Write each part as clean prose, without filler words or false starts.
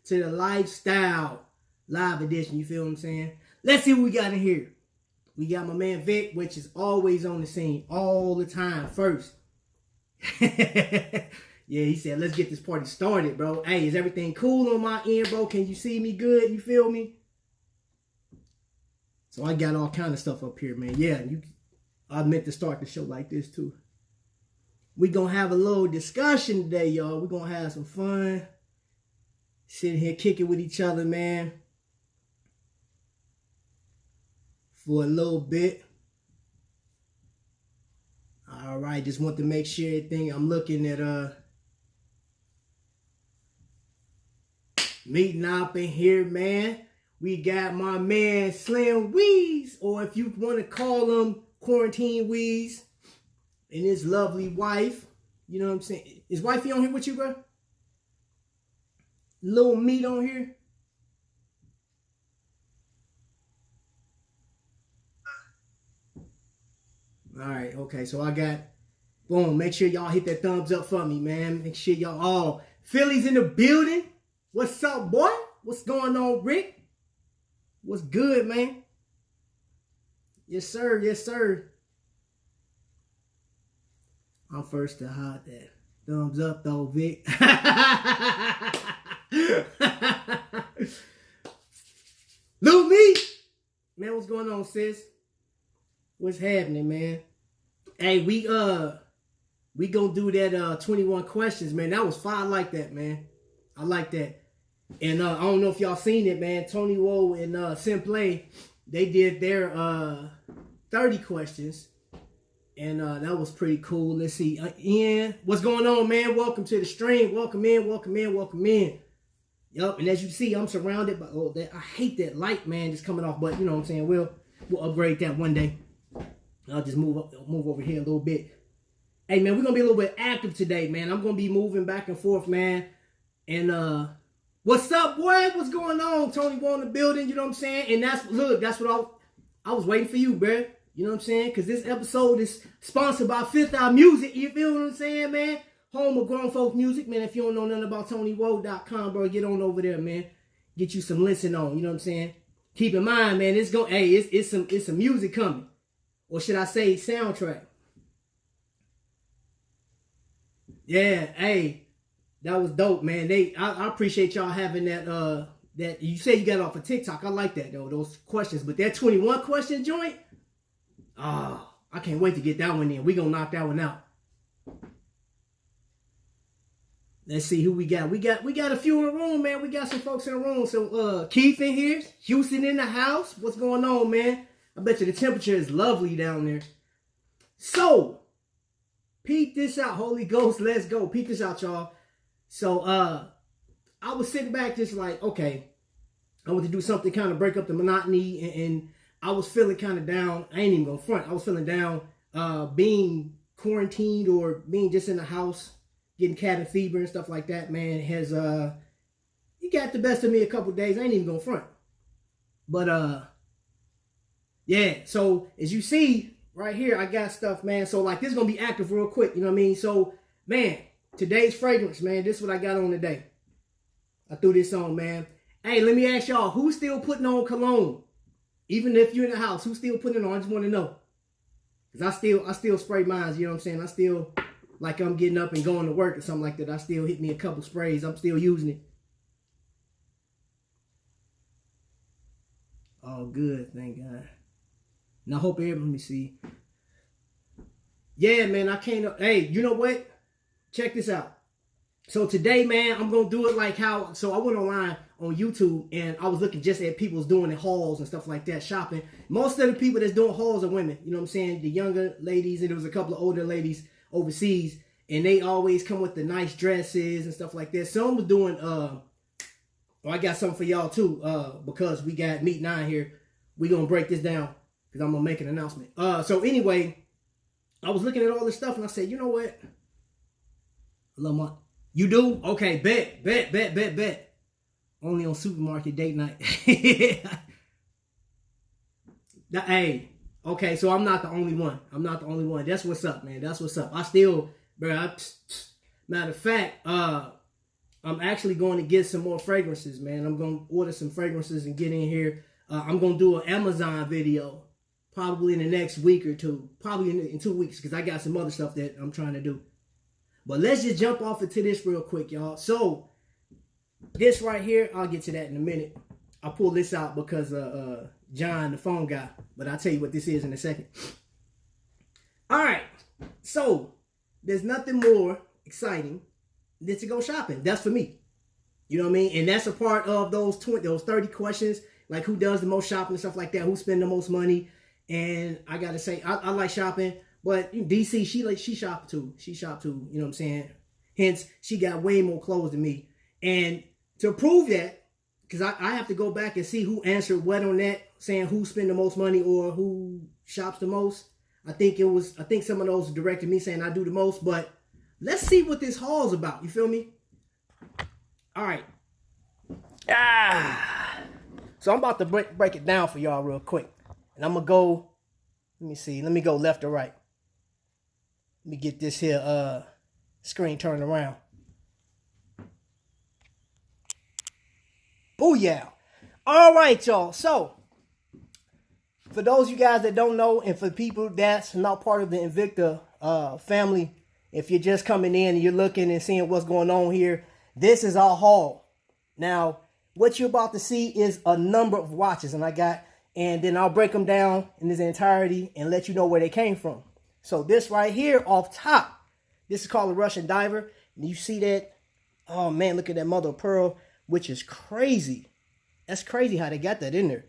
to the Lifestyle Live Edition. You feel what I'm saying? Let's see what we got in here. We got my man Vic, which is always on the scene all the time first. Yeah, he said, let's get this party started, bro. Hey, is everything cool on my end, bro? Can you see me good? You feel me? So I got all kind of stuff up here, man. Yeah, I meant to start the show like this, too. We gonna have a little discussion today, y'all. We gonna have some fun. Sitting here kicking with each other, man. For a little bit. All right, just want to make sure everything. I'm looking at Mete and I up in here, man. We got my man Slim Weez, or if you want to call him Quarantine Weez, and his lovely wife. You know what I'm saying? Is wifey on here with you, bro? Little Meat on here? All right, okay, so I got, boom, make sure y'all hit that thumbs up for me, man. Make sure y'all all, Philly's in the building. What's up, boy? What's going on, Rick? What's good, man? Yes, sir, yes, sir. I'm first to hide that. Thumbs up, though, Vic. Lil Me! Man, what's going on, sis? What's happening, man? Hey, we gonna do that 21 questions, man. That was fire. I like that, man. I like that. And I don't know if y'all seen it, man. Tonywhoa and Simplay, they did their 30 questions. And that was pretty cool. Let's see. Ian, what's going on, man? Welcome to the stream. Welcome in, welcome in, welcome in. Yup, and as you see, I'm surrounded by, I hate that light, man, just coming off. But you know what I'm saying? We'll upgrade that one day. I'll just move over here a little bit. Hey, man, we're going to be a little bit active today, man. I'm going to be moving back and forth, man. And what's up, boy? What's going on? Tonywhoa in the building, you know what I'm saying? And that's what I was waiting for you, bro. You know what I'm saying? Because this episode is sponsored by Fifth Eye Music. You feel what I'm saying, man? Home of grown folk music, man. If you don't know nothing about Tonywhoa.com, bro, get on over there, man. Get you some listen on, you know what I'm saying? Keep in mind, man, it's some music coming. Or should I say soundtrack? Yeah, hey, that was dope, man. I appreciate y'all having that you say you got off of TikTok. I like that though, those questions. But that 21 question joint, I can't wait to get that one in. We gonna knock that one out. Let's see who we got. We got a few in the room, man. We got some folks in the room. So Keith in here, Houston in the house. What's going on, man? I bet you the temperature is lovely down there. So, peep this out. Holy Ghost, let's go. Peep this out, y'all. So, I was sitting back just like, okay, I want to do something kind of break up the monotony. And I was feeling kind of down. I ain't even going to front. I was feeling down being quarantined or being just in the house, getting cabin fever and stuff like that, man. Has, you got the best of me a couple days. I ain't even going to front. But, yeah, so as you see right here, I got stuff, man. So like this is gonna be active real quick, you know what I mean? So, man, today's fragrance, man. This is what I got on today. I threw this on, man. Hey, let me ask y'all, who's still putting on cologne? Even if you're in the house, who's still putting it on? I just want to know. Because I still spray mine, you know what I'm saying? I still, like I'm getting up and going to work or something like that. I still hit me a couple sprays. I'm still using it. Oh, good, thank God. And I hope let me see. Yeah, man, I can't. Hey, you know what? Check this out. So today, man, I'm going to do it like how. So I went online on YouTube and I was looking just at people's doing the hauls and stuff like that, shopping. Most of the people that's doing hauls are women. You know what I'm saying? The younger ladies, and there was a couple of older ladies overseas. And they always come with the nice dresses and stuff like that. Some was doing, I got something for y'all too, because we got Mete and I here. We're going to break this down. Because I'm going to make an announcement. So anyway, I was looking at all this stuff and I said, you know what? You do? Okay, bet. Only on supermarket date night. Hey, okay, so I'm not the only one. That's what's up, man. That's what's up. I still, bro, matter of fact, I'm actually going to get some more fragrances, man. I'm going to order some fragrances and get in here. I'm going to do an Amazon video probably in the next week or two. Probably in 2 weeks, because I got some other stuff that I'm trying to do. But let's just jump off into this real quick, y'all. So, this right here, I'll get to that in a minute. I'll pull this out because John, the phone guy. But I'll tell you what this is in a second. All right. So, there's nothing more exciting than to go shopping. That's for me. You know what I mean? And that's a part of those 30 questions. Like, who does the most shopping and stuff like that? Who spend the most money? And I got to say, I like shopping. But DC, she shopped too. She shopped too. You know what I'm saying? Hence, she got way more clothes than me. And to prove that, because I have to go back and see who answered what on that, saying who spend the most money or who shops the most. I think some of those directed me saying I do the most. But let's see what this haul's about. You feel me? All right. So I'm about to break it down for y'all real quick. And I'm going to go, let me see. Let me go left or right. Let me get this here screen turned around. Booyah. All right, y'all. So, for those of you guys that don't know, and for people that's not part of the Invicta family, if you're just coming in and you're looking and seeing what's going on here, this is our haul. Now, what you're about to see is a number of watches, and then I'll break them down in its entirety and let you know where they came from. So this right here off top, this is called a Russian diver. And you see that? Oh man, look at that mother of pearl, which is crazy. That's crazy how they got that in there.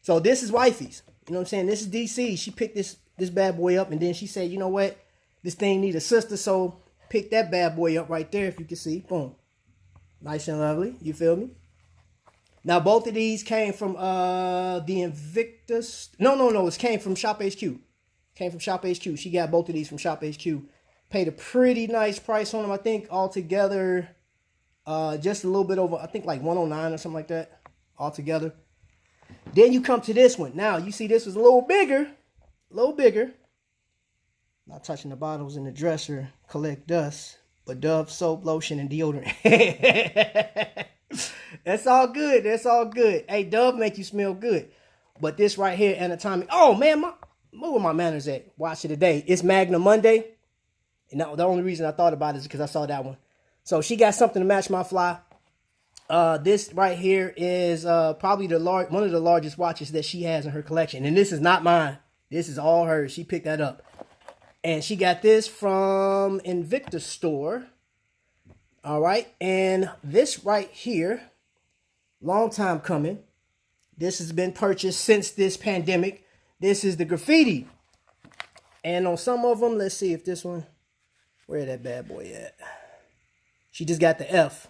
So this is wifey's. You know what I'm saying? This is DC. She picked this bad boy up, and then she said, you know what? This thing needs a sister, so pick that bad boy up right there, if you can see. Boom. Nice and lovely. You feel me? Now, both of these came from the Invictus. No. It came from Shop HQ. Came from Shop HQ. She got both of these from Shop HQ. Paid a pretty nice price on them. I think altogether, just a little bit over, I think like 109 or something like that altogether. Then you come to this one. Now, you see this was a little bigger. Not touching the bottles in the dresser. Collect dust. But Dove soap, lotion, and deodorant. That's all good. Hey, Dove make you smell good. But this right here, anatomic. Oh, man, where my manners at? Watch it today. It's Magnum Monday. And the only reason I thought about it is because I saw that one. So she got something to match my fly. This right here is probably one of the largest watches that she has in her collection. And this is not mine. This is all hers. She picked that up. And she got this from Invicta store. All right. And this right here, long time coming. This has been purchased since this pandemic. This is the graffiti. And on some of them, let's see if this one, where that bad boy at? She just got the F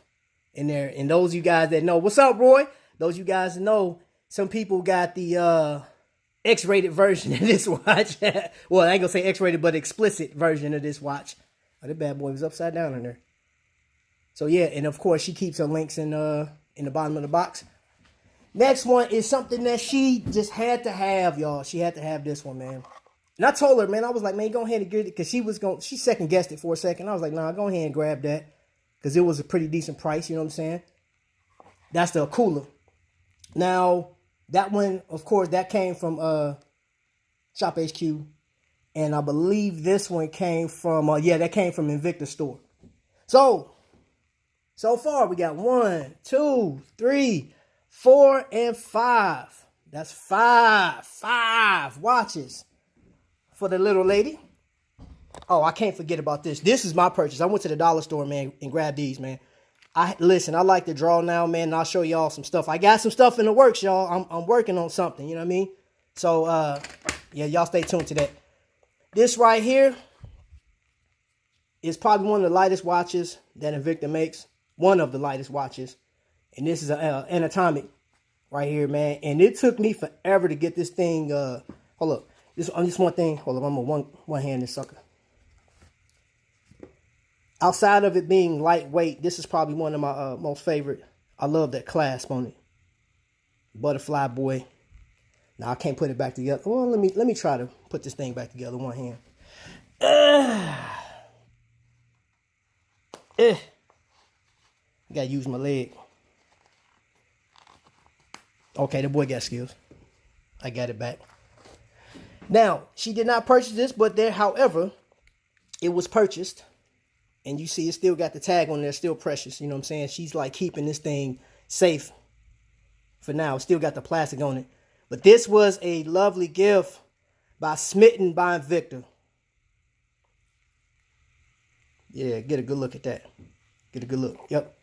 in there. And those of you guys that know, what's up, Roy? Those of you guys that know, some people got the X-rated version of this watch. Well, I ain't gonna say X-rated, but explicit version of this watch. Oh, that bad boy was upside down in there. So yeah, and of course she keeps her links in the bottom of the box. Next one is something that she just had to have, y'all. She had to have this one, man. And I told her, man, I was like, man, go ahead and get it, because she second guessed it for a second. I was like, nah, go ahead and grab that, because it was a pretty decent price. You know what I'm saying? That's the cooler. Now, that one, of course, that came from Shop HQ. And I believe this one came from, that came from Invicta store. So far, we got 1, 2, 3, 4, and 5. That's five watches for the little lady. Oh, I can't forget about this. This is my purchase. I went to the dollar store, man, and grabbed these, man. I like to draw now, man, and I'll show y'all some stuff. I got some stuff in the works, y'all. I'm working on something, you know what I mean? So, yeah, y'all stay tuned to that. This right here is probably one of the lightest watches that Invicta makes. One of the lightest watches. And this is an anatomic right here, man. And it took me forever to get this thing. Hold up. Just one thing. Hold up. I'm going to one-hand this sucker. Outside of it being lightweight, this is probably one of my most favorite. I love that clasp on it. Butterfly boy. Now I can't put it back together. Well, let me try to put this thing back together one hand. I gotta use my leg. Okay, the boy got skills. I got it back. Now, she did not purchase this, but there, however, it was purchased. And you see it still got the tag on there, still precious. You know what I'm saying? She's like keeping this thing safe for now. It still got the plastic on it. But this was a lovely gift by Smitten by Victor. Yeah, get a good look at that. Get a good look. Yep.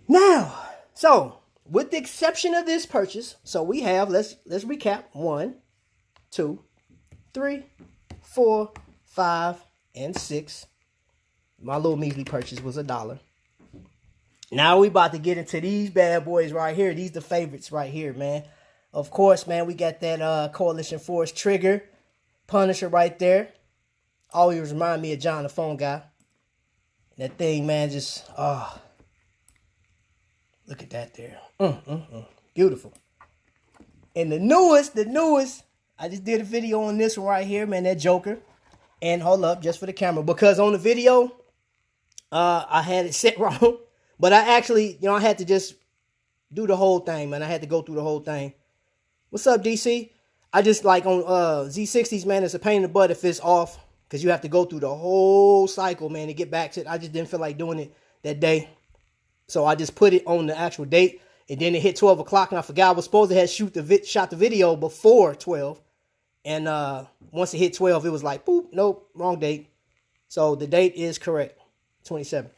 Now, so with the exception of this purchase, so we have, let's recap. 1, 2, 3, 4, 5, and 6. My little measly purchase was $1. Now we about to get into these bad boys right here. These the favorites right here, man. Of course, man, we got that Coalition Force Trigger Punisher right there. Always remind me of John the Phone Guy. That thing, man, just, look at that there. Beautiful. And the newest, I just did a video on this one right here, man, that Joker. And hold up, just for the camera, because on the video, I had it set wrong. But I actually, I had to just do the whole thing, man. I had to go through the whole thing. What's up, DC? I just, like, on Z60s, man, it's a pain in the butt if it's off. Because you have to go through the whole cycle, man, to get back to it. I just didn't feel like doing it that day. So I just put it on the actual date. And then it hit 12 o'clock, and I forgot I was supposed to have shot the video before 12. And once it hit 12, it was like, boop, nope, wrong date. So the date is correct, 27.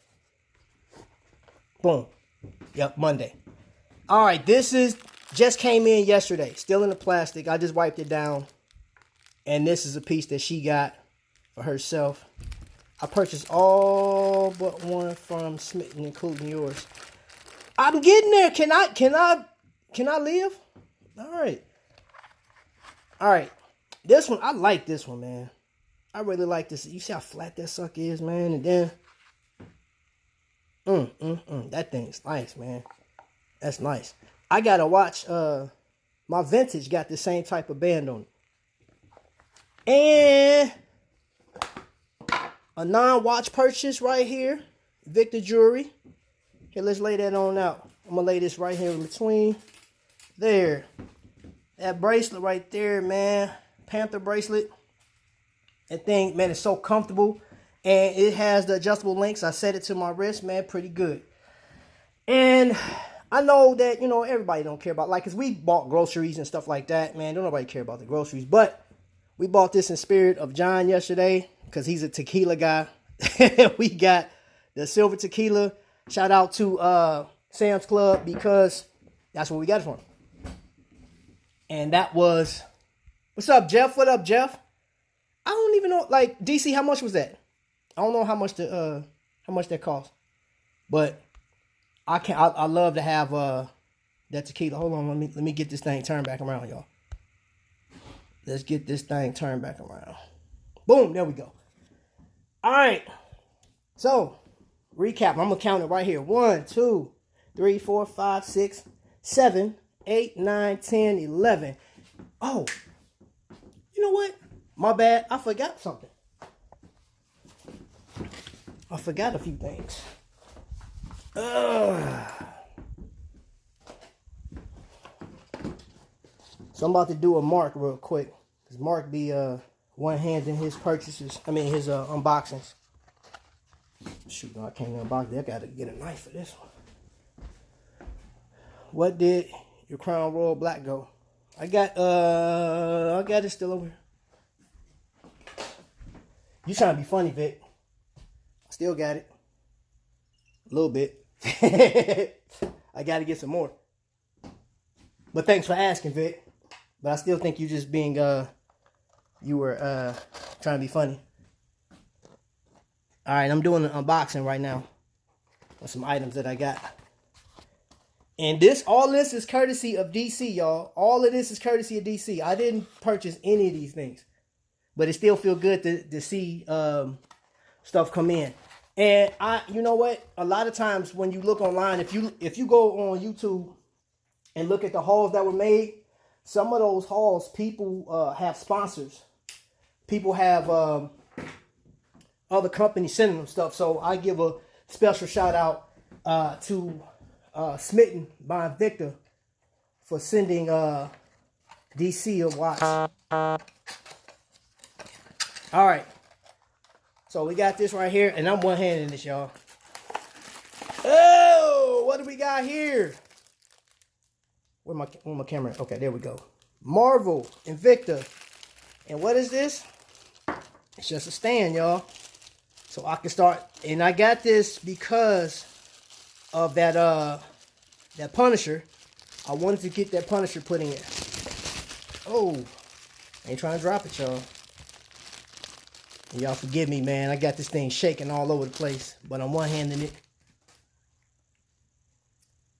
Boom. Yep, Monday. All right, this just came in yesterday. Still in the plastic. I just wiped it down. And this is a piece that she got for herself. I purchased all but one from Smitten, including yours. I'm getting there. Can I live? All right. All right. This one, I like this one, man. I really like this. You see how flat that sucker is, man? And then, that thing's nice, man. That's nice. I gotta watch, my Vintage got the same type of band on it. And a non-watch purchase right here. Victor Jewelry. Here, let's lay that on out. I'm gonna lay this right here in between. There. That bracelet right there, man. Panther bracelet. That thing, man, is so comfortable. And it has the adjustable links. I set it to my wrist, man. Pretty good. And I know that, everybody don't care about, like, because we bought groceries and stuff like that, man. Don't nobody care about the groceries. But we bought this in spirit of John yesterday because he's a tequila guy. We got the silver tequila. Shout out to Sam's Club because that's what we got it from. And that was, what's up, Jeff? What up, Jeff? I don't even know, like, DC, how much was that? I don't know how much that cost. But I love to have that tequila. Hold on, let me get this thing turned back around, y'all. Let's get this thing turned back around. Boom, there we go. All right. So, recap. I'm gonna count it right here. 1, 2, 3, 4, 5, 6, 7, 8, 9, 10, 11. Oh, you know what? My bad. I forgot something. I forgot a few things. So I'm about to do a Mark real quick. Because Mark be one hand in his purchases. I mean his unboxings. Shoot, no, I can't unbox it. I gotta get a knife for this one. What did your Crown Royal Black go? I got it still over here. You trying to be funny, Vic. Still got it. A little bit. I got to get some more. But thanks for asking, Vic. But I still think you just being, you were trying to be funny. All right, I'm doing an unboxing right now of some items that I got. And all this is courtesy of DC, y'all. All of this is courtesy of DC. I didn't purchase any of these things. But it still feels good to see stuff come in. And you know what? A lot of times when you look online, if you go on YouTube and look at the hauls that were made, some of those hauls, people have sponsors. People have other companies sending them stuff. So I give a special shout out Smitten by Victor for sending DC a watch. All right. So we got this right here, and I'm one-handing this, y'all. Oh, what do we got here? Where my camera? Okay, there we go. Marvel Invicta. And what is this? It's just a stand, y'all. So I can start, and I got this because of that that Punisher. I wanted to get that Punisher put in. Oh, I ain't trying to drop it, y'all. Y'all forgive me, man. I got this thing shaking all over the place, but I'm one-handing it.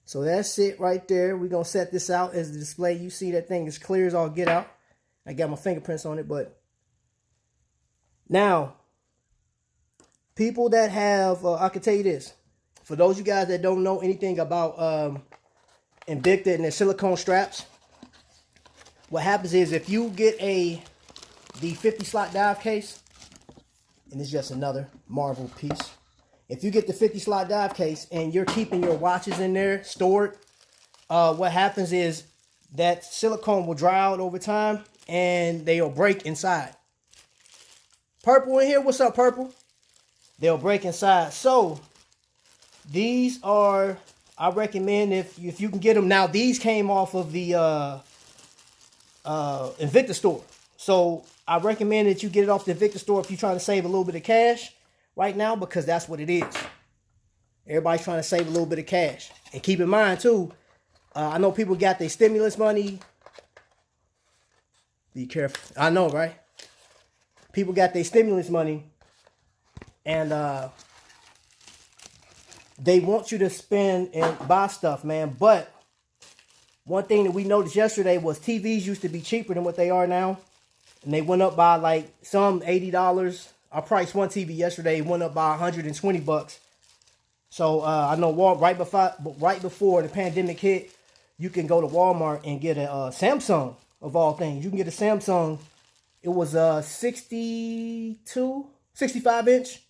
So that's it right there. We're going to set this out as the display. You see that thing is clear as all get out. I got my fingerprints on it, but now, people that have, I can tell you this. For those of you guys that don't know anything about Invicta and their silicone straps, what happens is if you get the 50 slot dive case, and it's just another Marvel piece. If you get the 50 slot dive case and you're keeping your watches in there stored, what happens is that silicone will dry out over time and they'll break inside. Purple in here, what's up, Purple? They'll break inside. So these are, I recommend if you can get them. Now these came off of the Invicta store. So I recommend that you get it off the Invicta store if you're trying to save a little bit of cash right now, because that's what it is. Everybody's trying to save a little bit of cash. And keep in mind too, I know people got their stimulus money. Be careful. I know, right? People got their stimulus money and they want you to spend and buy stuff, man. But one thing that we noticed yesterday was TVs used to be cheaper than what they are now. And they went up by like some $80. I priced one TV yesterday, went up by 120 bucks. So I know right before the pandemic hit, you can go to Walmart and get a Samsung, of all things. You can get a Samsung. It was a 65 inch,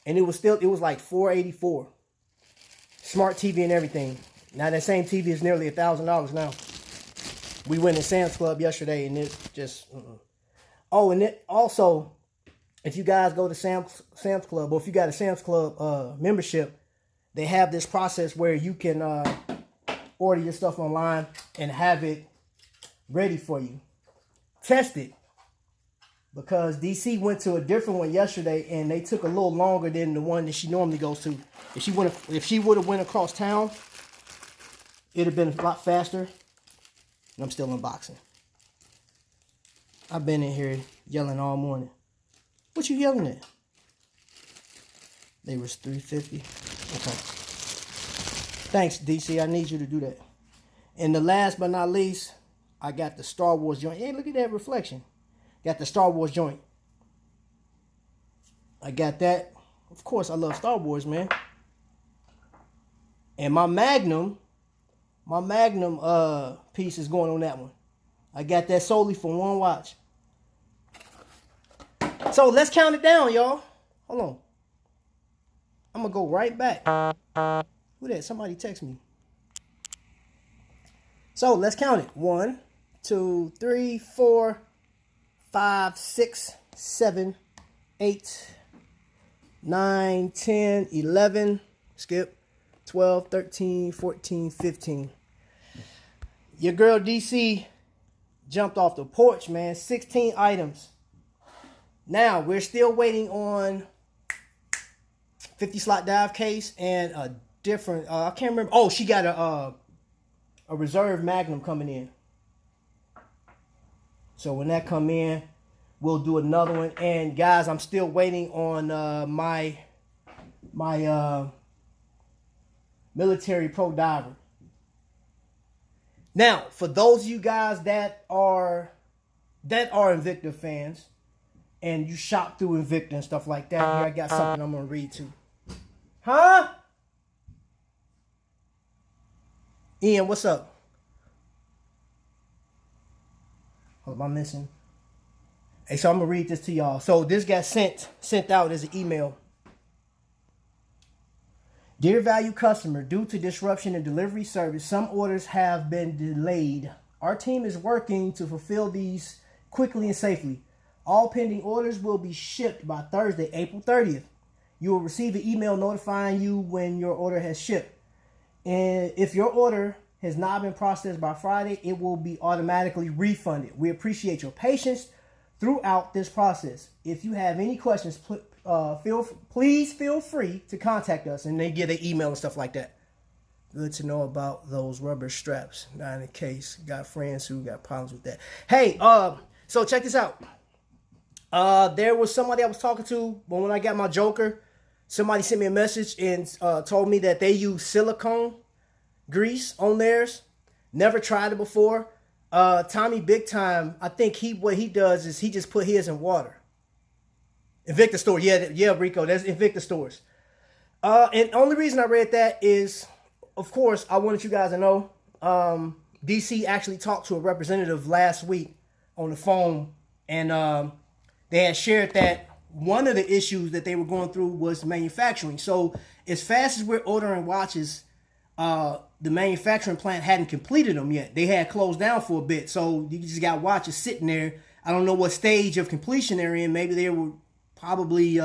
and it was like $484. Smart TV and everything. Now that same TV is nearly $1,000 now. We went to Sam's Club yesterday, and it just. Oh, and it also, if you guys go to Sam's Club, or if you got a Sam's Club membership, they have this process where you can order your stuff online and have it ready for you. Test it. Because DC went to a different one yesterday, and they took a little longer than the one that she normally goes to. If she would have went across town, it'd have been a lot faster. And I'm still unboxing. I've been in here yelling all morning. What you yelling at? They was $350. Okay. Thanks, DC. I need you to do that. And the last but not least, I got the Star Wars joint. Hey, look at that reflection. Got the Star Wars joint. I got that. Of course, I love Star Wars, man. And my Magnum piece is going on that one. I got that solely for one watch. So let's count it down, y'all. Hold on. I'm going to go right back. Who that? Somebody text me. So let's count it. 1, 2, 3, 4, 5, 6, 7, 8, 9, 10, 11. Skip. 12, 13, 14, 15. Your girl DC jumped off the porch, man. 16 items. Now, we're still waiting on 50 slot dive case and a different, I can't remember. Oh, she got a reserve Magnum coming in. So when that come in, we'll do another one. And guys, I'm still waiting on my military pro diver. Now, for those of you guys that are Invicta fans, and you shop through Invicta and stuff like that, here I got something I'm gonna read too. Huh? Ian, what's up? What am I missing? Hey, so I'm gonna read this to y'all. So this got sent out as an email. Dear value customer, due to disruption in delivery service, some orders have been delayed. Our team is working to fulfill these quickly and safely. All pending orders will be shipped by Thursday, April 30th. You will receive an email notifying you when your order has shipped. And if your order has not been processed by Friday, it will be automatically refunded. We appreciate your patience throughout this process. If you have any questions, please feel free to contact us. And they get an email and stuff like that. Good to know about those rubber straps. Not in case. Got friends who got problems with that. Hey, so check this out. There was somebody I was talking to, but when I got my Joker, somebody sent me a message and told me that they use silicone grease on theirs. Never tried it before. Tommy Big Time, I think what he does is he just put his in water. Invicta Store, yeah, Rico, that's Invicta Stores. And the only reason I read that is, of course, I wanted you guys to know, DC actually talked to a representative last week on the phone, and they had shared that one of the issues that they were going through was manufacturing. So as fast as we're ordering watches, the manufacturing plant hadn't completed them yet. They had closed down for a bit. So you just got watches sitting there. I don't know what stage of completion they're in. Maybe they were probably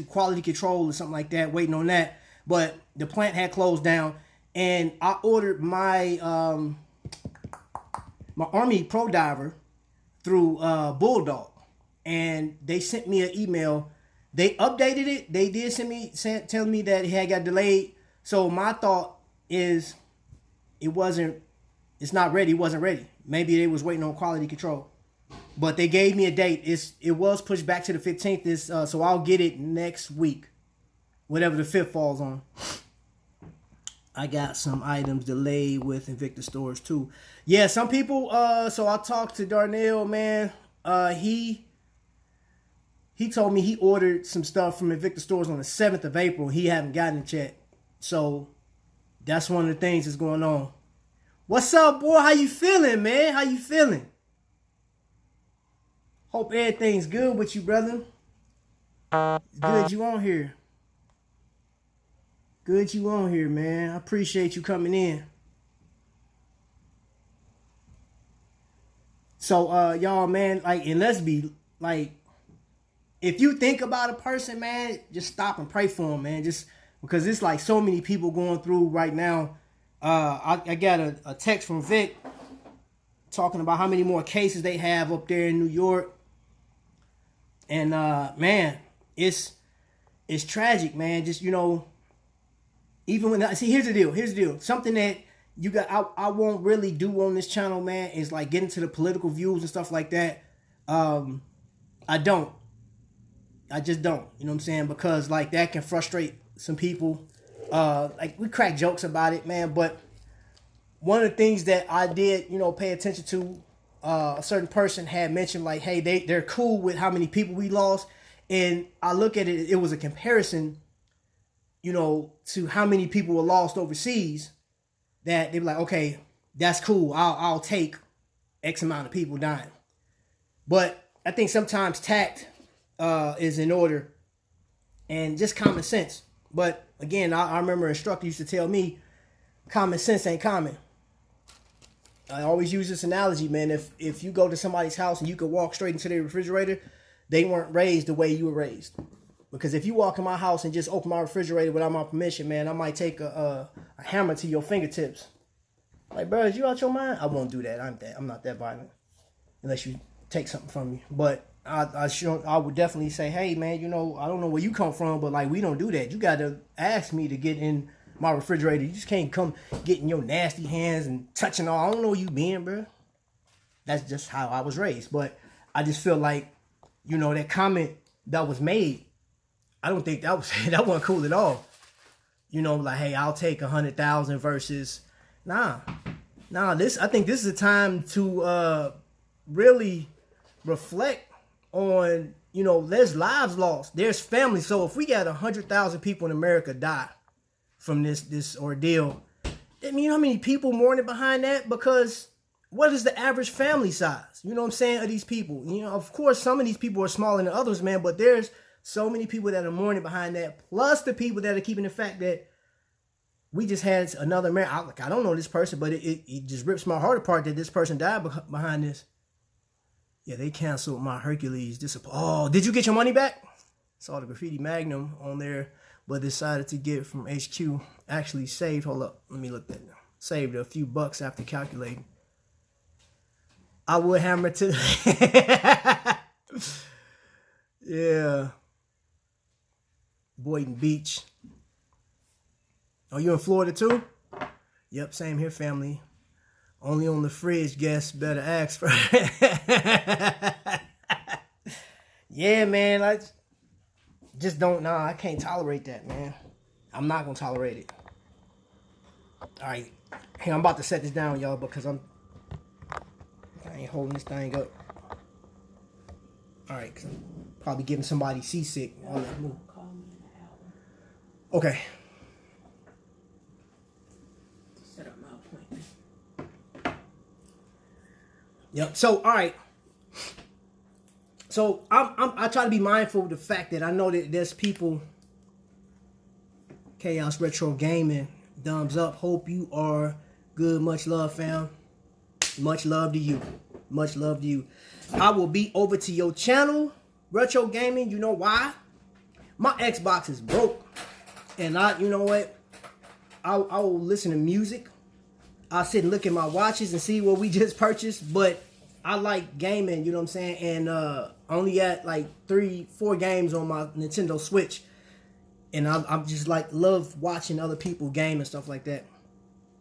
quality control or something like that, waiting on that. But the plant had closed down, and I ordered my my Army Pro Diver through Bulldog, and they sent me an email. They updated it. They did tell me that it had got delayed. So my thought is it's not ready. It wasn't ready. Maybe they was waiting on quality control. But they gave me a date. It was pushed back to the 15th. So I'll get it next week. Whatever the 5th falls on. I got some items delayed with Invicta Stores too. Yeah, some people, so I talked to Darnell, man. He told me he ordered some stuff from Invicta Stores on the 7th of April. He haven't gotten it yet. So that's one of the things that's going on. What's up, boy? How you feeling, man? How you feeling? Hope everything's good with you, brother. Good you on here. Good you on here, man. I appreciate you coming in. So, y'all, man, like, and let's be, like, if you think about a person, man, just stop and pray for them, man. Just because it's like so many people going through right now. I got a text from Vic talking about how many more cases they have up there in New York. And, man, it's tragic, man. Just, even when here's the deal. Something that I won't really do on this channel, man, is like get into the political views and stuff like that. I just don't, you know what I'm saying? Because like that can frustrate some people. Like we crack jokes about it, man. But one of the things that I did, pay attention to, a certain person had mentioned like, hey, they're cool with how many people we lost. And I look at it, it was a comparison, to how many people were lost overseas, that they were like, okay, that's cool. I'll take X amount of people dying. But I think sometimes tact is in order and just common sense. But again, I remember an instructor used to tell me, common sense ain't common. I always use this analogy, man. If you go to somebody's house and you could walk straight into their refrigerator, they weren't raised the way you were raised. Because if you walk in my house and just open my refrigerator without my permission, man, I might take a hammer to your fingertips. Like, bro, is you out your mind? I won't do that. I'm not that violent. Unless you take something from me. But I would definitely say, hey, man, I don't know where you come from, but like, we don't do that. You got to ask me to get in my refrigerator. You just can't come getting your nasty hands and touching all. I don't know where you been, bro. That's just how I was raised. But I just feel like, that comment that was made, I don't think that wasn't cool at all. Like, hey, I'll take 100,000 versus, nah. I think this is a time to really reflect on, there's lives lost, there's families. So if we got 100,000 people in America die from this ordeal, I mean, you know how many people mourning behind that? Because what is the average family size? You know what I'm saying, of these people? Of course, some of these people are smaller than others, man, but there's so many people that are mourning behind that, plus the people that are keeping the fact that we just had another man. I don't know this person, but it just rips my heart apart that this person died behind this. Yeah, they canceled my Hercules. Oh, did you get your money back? Saw the graffiti Magnum on there, but decided to get it from HQ. Actually saved, hold up, let me look that now. Saved a few bucks after calculating. I would hammer to yeah. Boynton Beach. Oh, you in Florida too? Yep, same here, family. Only on the fridge, guess. Better ask for yeah, man. I just don't, I can't tolerate that, man. I'm not going to tolerate it. All right. Hey, I'm about to set this down, y'all, because I ain't holding this thing up. All right, because I'm probably giving somebody seasick on that move. Okay. Set up my appointment. Yep. So, all right. So I try to be mindful of the fact that I know that there's people. Chaos Retro Gaming, thumbs up. Hope you are good. Much love, fam. Much love to you. Much love to you. I will be over to your channel, Retro Gaming. You know why? My Xbox is broke. And you know what? I will listen to music. I'll sit and look at my watches and see what we just purchased. But I like gaming, you know what I'm saying? And only at like 3-4 games on my Nintendo Switch. And I'm just like, love watching other people game and stuff like that.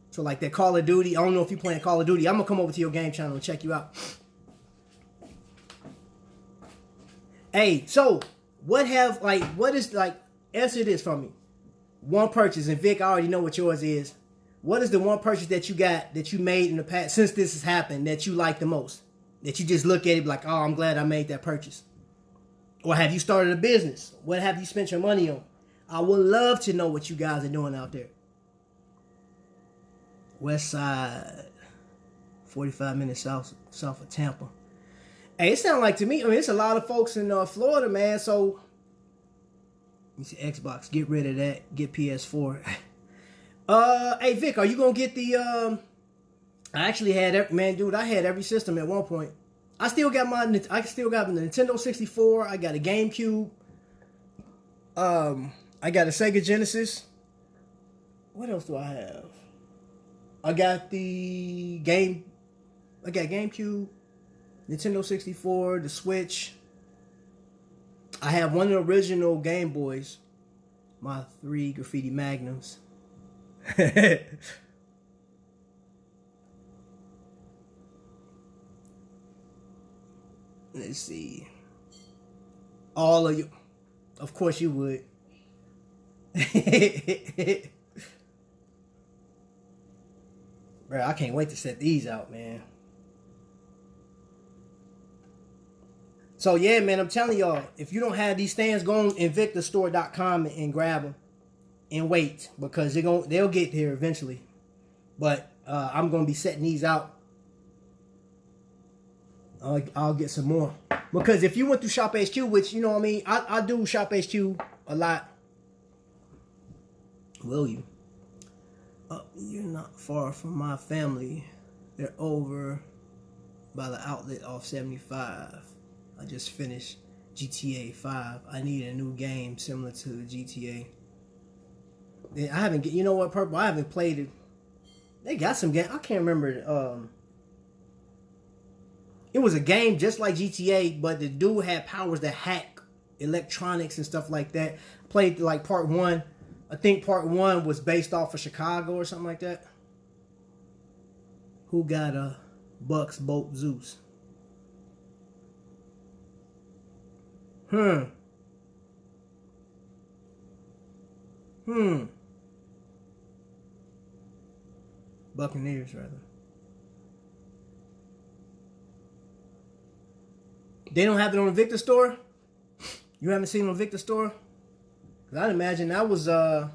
So like that Call of Duty. I don't know if you're playing Call of Duty. I'm going to come over to your game channel and check you out. Hey, so what is answer this for me. One purchase, and Vic, I already know what yours is. What is the one purchase that you got, that you made in the past, since this has happened, that you like the most? That you just look at it like, oh, I'm glad I made that purchase. Or have you started a business? What have you spent your money on? I would love to know what you guys are doing out there. West Side, 45 minutes south of Tampa. Hey, it sounds like to me, I mean, it's a lot of folks in Florida, man, so you see Xbox, get rid of that, get PS4. Hey Vic, are you gonna get the I actually had, man, dude, I had every system at one point. I still got the Nintendo 64, I got a GameCube, I got a Sega Genesis. What else do I have? I got GameCube, Nintendo 64, the Switch. I have one of the original Game Boys, my 3 graffiti Magnums. Let's see. All of you. Of course you would. Bro, I can't wait to set these out, man. So yeah, man, I'm telling y'all, if you don't have these stands, go on invictastore.com and grab them and wait, because they'll get here eventually. But I'm gonna be setting these out. I'll get some more, because if you went through Shop HQ, which, you know what I mean, I do Shop HQ a lot. Will you? You're not far from my family. They're over by the outlet off 75. I just finished GTA 5. I need a new game similar to the GTA. I haven't, you know what, Purple? I haven't played it. They got some game. I can't remember. It was a game just like GTA, but the dude had powers to hack electronics and stuff like that. Played like part 1. I think part 1 was based off of Chicago or something like that. Who got a Bucks Boat Zeus? Buccaneers, rather. They don't have it on the Victor store? You haven't seen it on the Victor store? Because I'd imagine that was, I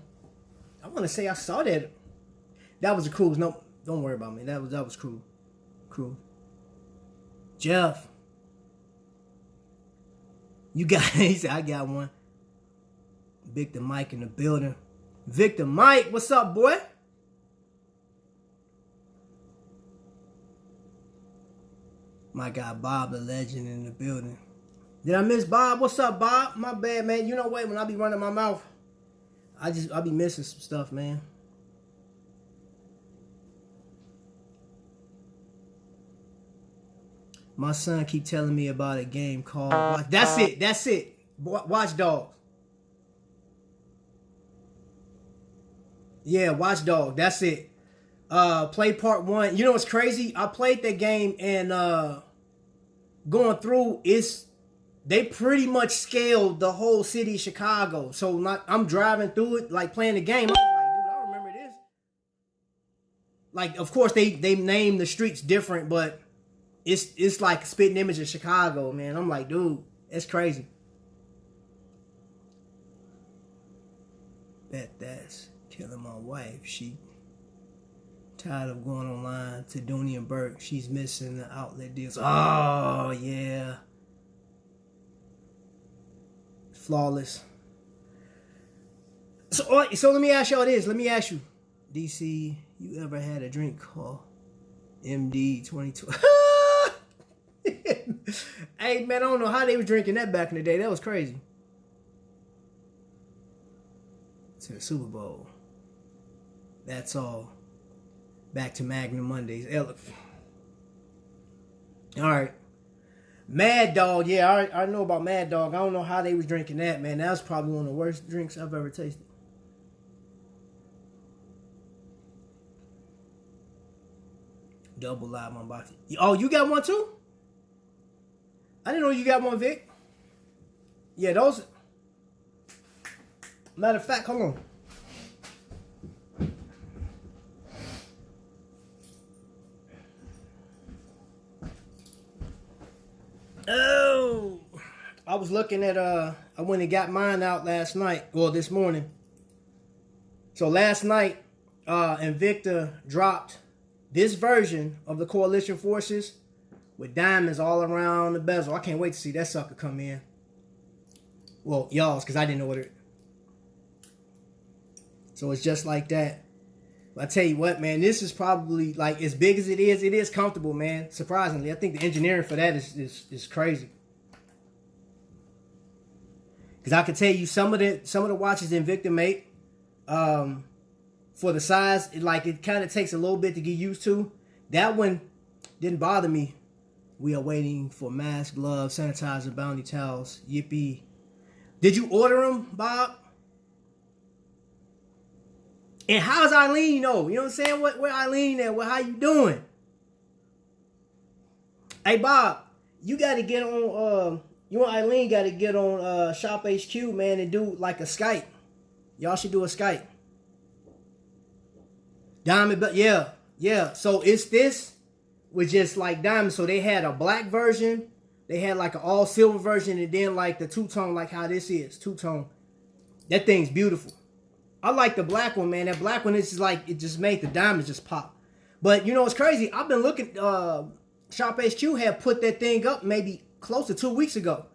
want to say I saw that. That was a cruise. No, don't worry about me. That was cool. Cool. Jeff. You got, he said, I got one. Big the mic in the building. Victor Mike, what's up, boy? My guy Bob, the legend in the building. Did I miss Bob? What's up, Bob? My bad, man. You know what? When I be running my mouth, I be missing some stuff, man. My son keep telling me about a game called That's it. Watch Dogs. Yeah, Watch Dogs. That's it. Play part 1. You know what's crazy? I played that game and going through they pretty much scaled the whole city of Chicago. So I'm driving through it, like playing the game. I'm like, dude, I remember this. Like, of course they named the streets different, but it's like a spitting image of Chicago, man. I'm like, dude, it's crazy. That's killing my wife. She tired of going online to Dooney and Burke. She's missing the outlet deals. Oh, yeah. Flawless. So let me ask y'all this. Let me ask you. DC, you ever had a drink called MD 22? Hey, man, I don't know how they were drinking that back in the day. That was crazy. To the Super Bowl. That's all. Back to Magnum Mondays. All right. Mad Dog. Yeah, I know about Mad Dog. I don't know how they was drinking that, man. That was probably one of the worst drinks I've ever tasted. Double live unboxing. Oh, you got one too? I didn't know you got one, Vic. Yeah, those. Matter of fact, hold on. Oh, I was looking at I went and got mine out last night. Well, this morning. So last night, Invicta dropped this version of the Coalition Forces with diamonds all around the bezel. I can't wait to see that sucker come in. Well, y'all's, because I didn't know what it. So it's just like that. But I tell you what, man, this is probably, like, as big as it is comfortable, man. Surprisingly, I think the engineering for that is crazy. Because I can tell you some of the watches Invicta make, for the size, it kind of takes a little bit to get used to. That one didn't bother me. We are waiting for masks, gloves, sanitizer, bounty towels. Yippee. Did you order them, Bob? And how's Eileen, though? You know what I'm saying? Where Eileen at? How you doing? Hey, Bob, you got to get on, you and Eileen got to get on Shop HQ, man, and do like a Skype. Y'all should do a Skype. Diamond, but yeah. So it's this with just like diamond. So they had a black version. They had like an all silver version, and then like the two-tone, like how this is, two-tone. That thing's beautiful. I like the black one, man. That black one is just like, it just made the diamonds just pop. But you know what's crazy? I've been looking, Shop HQ had put that thing up maybe close to 2 weeks ago.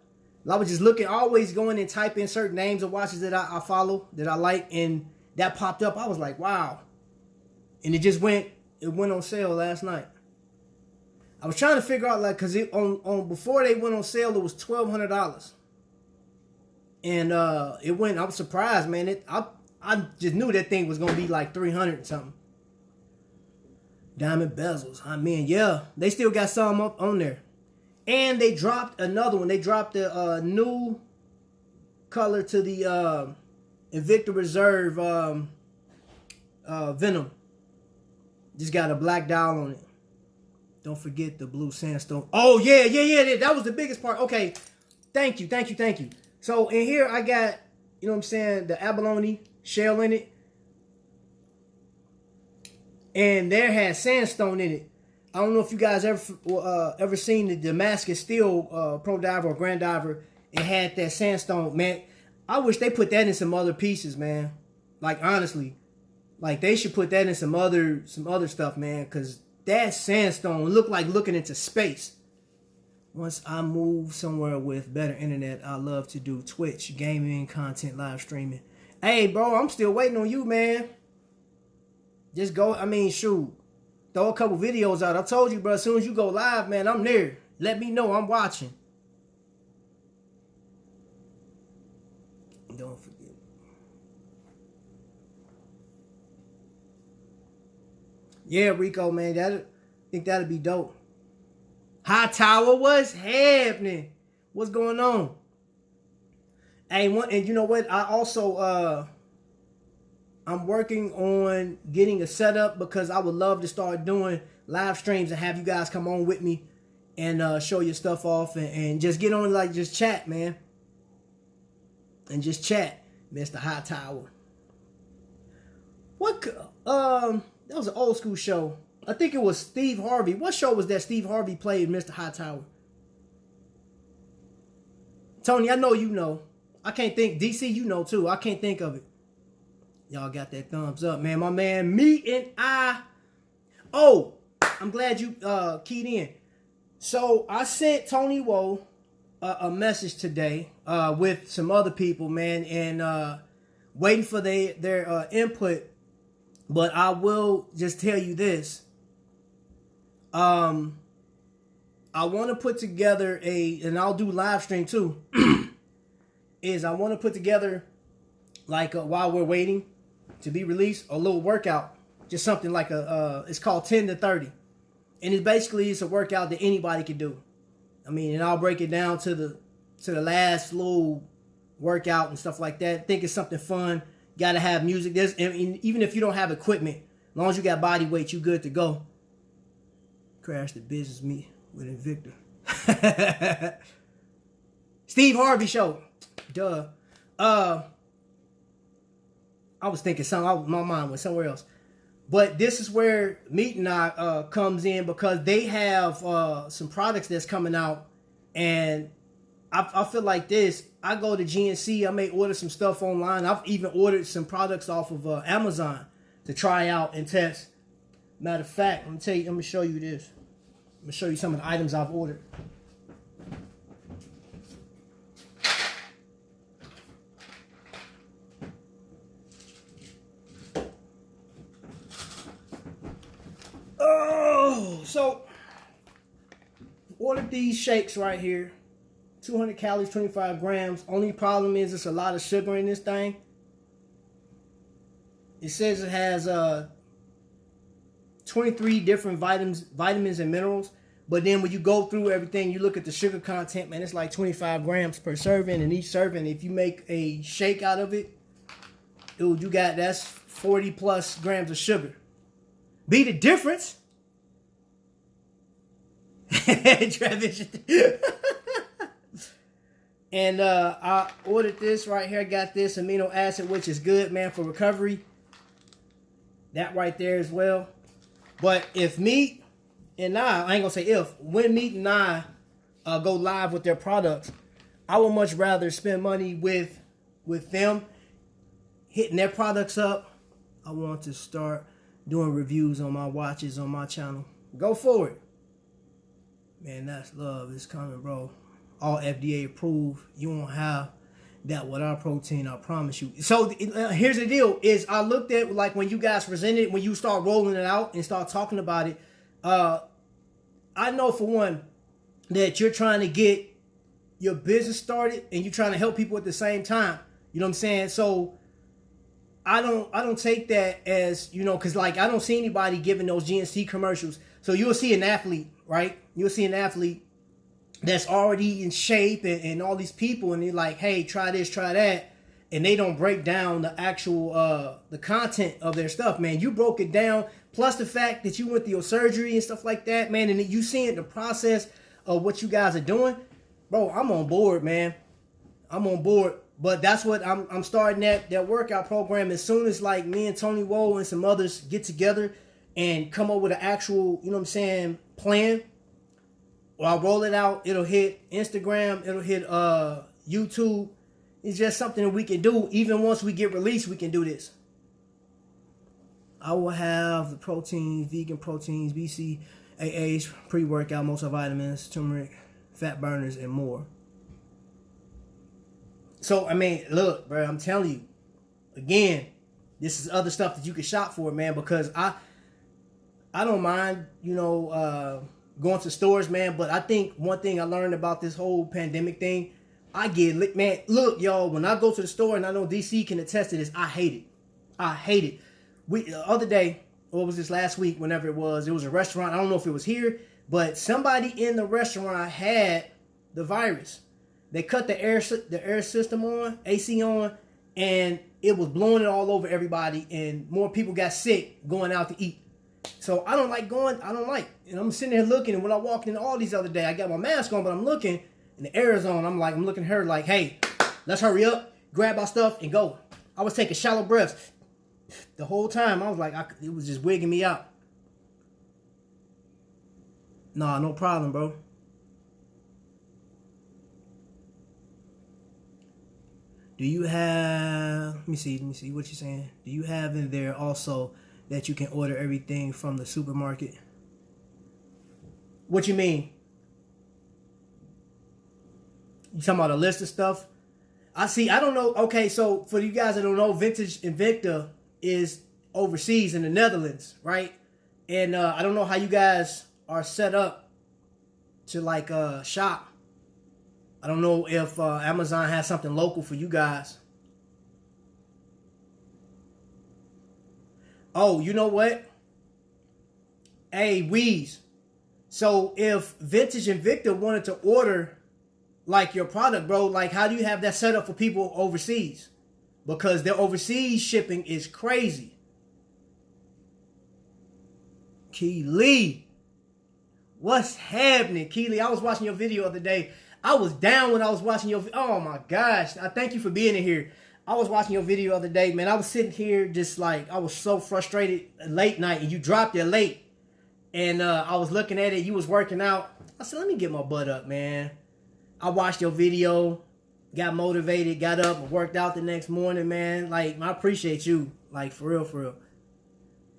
I was just looking, always going and typing certain names of watches that I follow, that I like, and that popped up. I was like, wow. And it went on sale last night. I was trying to figure out, like, cause on before they went on sale, it was $1,200. And it went, I was surprised, man. I just knew that thing was gonna be like 300 and something. Diamond bezels. I mean, yeah, they still got some up on there. And they dropped another one. They dropped a new color to the Invicta Reserve Venom. Just got a black dial on it. Don't forget the blue sandstone. Oh, yeah. That was the biggest part. Okay. Thank you. So in here I got, you know what I'm saying, the abalone shell in it. And there has sandstone in it. I don't know if you guys ever seen the Damascus Steel Pro Diver or Grand Diver. It had that sandstone, man. I wish they put that in some other pieces, man. Like, honestly, like they should put that in some other stuff, man. Cause that sandstone looked like looking into space. Once I move somewhere with better internet, I love to do Twitch, gaming, content, live streaming. Hey, bro, I'm still waiting on you, man. Just go, shoot. Throw a couple videos out. I told you, bro, as soon as you go live, man, I'm there. Let me know. I'm watching. Don't forget. Yeah, Rico, man. I think that'd be dope. High Tower, what's happening? What's going on? Hey, and you know what? I also I'm working on getting a setup because I would love to start doing live streams and have you guys come on with me and show your stuff off and just get on, like, just chat, man. And just chat, Mr. High Tower. What? That was an old school show. I think it was Steve Harvey. What show was that Steve Harvey played Mr. High Tower? Tony, I know you know. I can't think. DC, you know too. I can't think of it. Y'all got that thumbs up, man. My man, Mete and I. Oh, I'm glad you keyed in. So I sent Tonywhoa a message today with some other people, man, and waiting for their input. But I will just tell you this. I want to put together and I'll do live stream too. I want to put together, like, while we're waiting to be released, a little workout, just something like it's called 10 to 30, and it's a workout that anybody can do. And I'll break it down to the last little workout and stuff like that. I think it's something fun. Got to have music. Even if you don't have equipment, as long as you got body weight, you good to go. Crash the business meet with Invicta. Steve Harvey show. Duh. I was thinking something. My mind went somewhere else. But this is where Mete and I comes in, because they have some products that's coming out, and I feel like this. I go to GNC. I may order some stuff online. I've even ordered some products off of Amazon to try out and test. Matter of fact, let me show you this. I'm gonna show you some of the items I've ordered. So ordered these shakes right here. 200 calories, 25 grams. Only problem is it's a lot of sugar in this thing. It says it has 23 different vitamins and minerals. But then when you go through everything, you look at the sugar content, man, it's like 25 grams per serving. And each serving, if you make a shake out of it, dude, that's 40 plus grams of sugar. Be the difference. Trapvision. And I ordered this right here. I got this amino acid, which is good, man, for recovery. That right there as well. But if Mete and I ain't gonna say if, when Mete and I go live with their products, I would much rather spend money with them, hitting their products up. I want to start doing reviews on my watches on my channel. Go for it. Man, that's love. It's coming, bro. All FDA approved. You won't have that with our protein, I promise you. So here's the deal, is I looked at, like, when you guys presented, when you start rolling it out and start talking about it, I know for one that you're trying to get your business started and you're trying to help people at the same time. You know what I'm saying? So I don't take that as, because, like, I don't see anybody giving those GNC commercials. So you'll see an athlete, right? You'll see an athlete that's already in shape and all these people, and they're like, hey, try this, try that. And they don't break down the actual, the content of their stuff, man. You broke it down, plus the fact that you went through your surgery and stuff like that, man, and you seeing the process of what you guys are doing. Bro, I'm on board, man. I'm on board. But that's what I'm starting that workout program as soon as, like, me and Tonywhoa and some others get together and come up with an actual, plan. Well, I'll roll it out. It'll hit Instagram. It'll hit YouTube. It's just something that we can do. Even once we get released, we can do this. I will have the proteins, vegan proteins, BCAAs, pre-workout, multivitamins, turmeric, fat burners, and more. So, look, bro, I'm telling you, again, this is other stuff that you can shop for, man, because I don't mind, going to stores, man, but I think one thing I learned about this whole pandemic thing, I get lit, man. Look, y'all, when I go to the store, and I know DC can attest to this, I hate it. I hate it. The other day, or was this last week, whenever it was a restaurant. I don't know if it was here, but somebody in the restaurant had the virus. They cut the air system on, AC on, and it was blowing it all over everybody, and more people got sick going out to eat. So I don't like going. And I'm sitting there looking, and when I walked in all these other day, I got my mask on, but I'm looking, and the air is on. I'm looking at her like, hey, let's hurry up, grab our stuff, and go. I was taking shallow breaths the whole time. I was like, it was just wigging me out. Nah, no problem, bro. Do you have, let me see what you're saying. Do you have in there also that you can order everything from the supermarket? What you mean? You talking about a list of stuff? I don't know. Okay, so for you guys that don't know, Vintage Invicta is overseas in the Netherlands, right? And I don't know how you guys are set up to shop. I don't know if Amazon has something local for you guys. Oh, you know what? Hey, Weeze. So if Vintage Invicta wanted to order your product, bro, how do you have that set up for people overseas? Because their overseas shipping is crazy. Keely. What's happening, Keely? I was watching your video the other day. I was down when I was watching your video. Oh my gosh. I thank you for being in here. I was watching your video the other day, man. I was sitting here just I was so frustrated late night, and you dropped it late. And I was looking at it. You was working out. I said, let me get my butt up, man. I watched your video, got motivated, got up, and worked out the next morning, man. I appreciate you, for real, for real.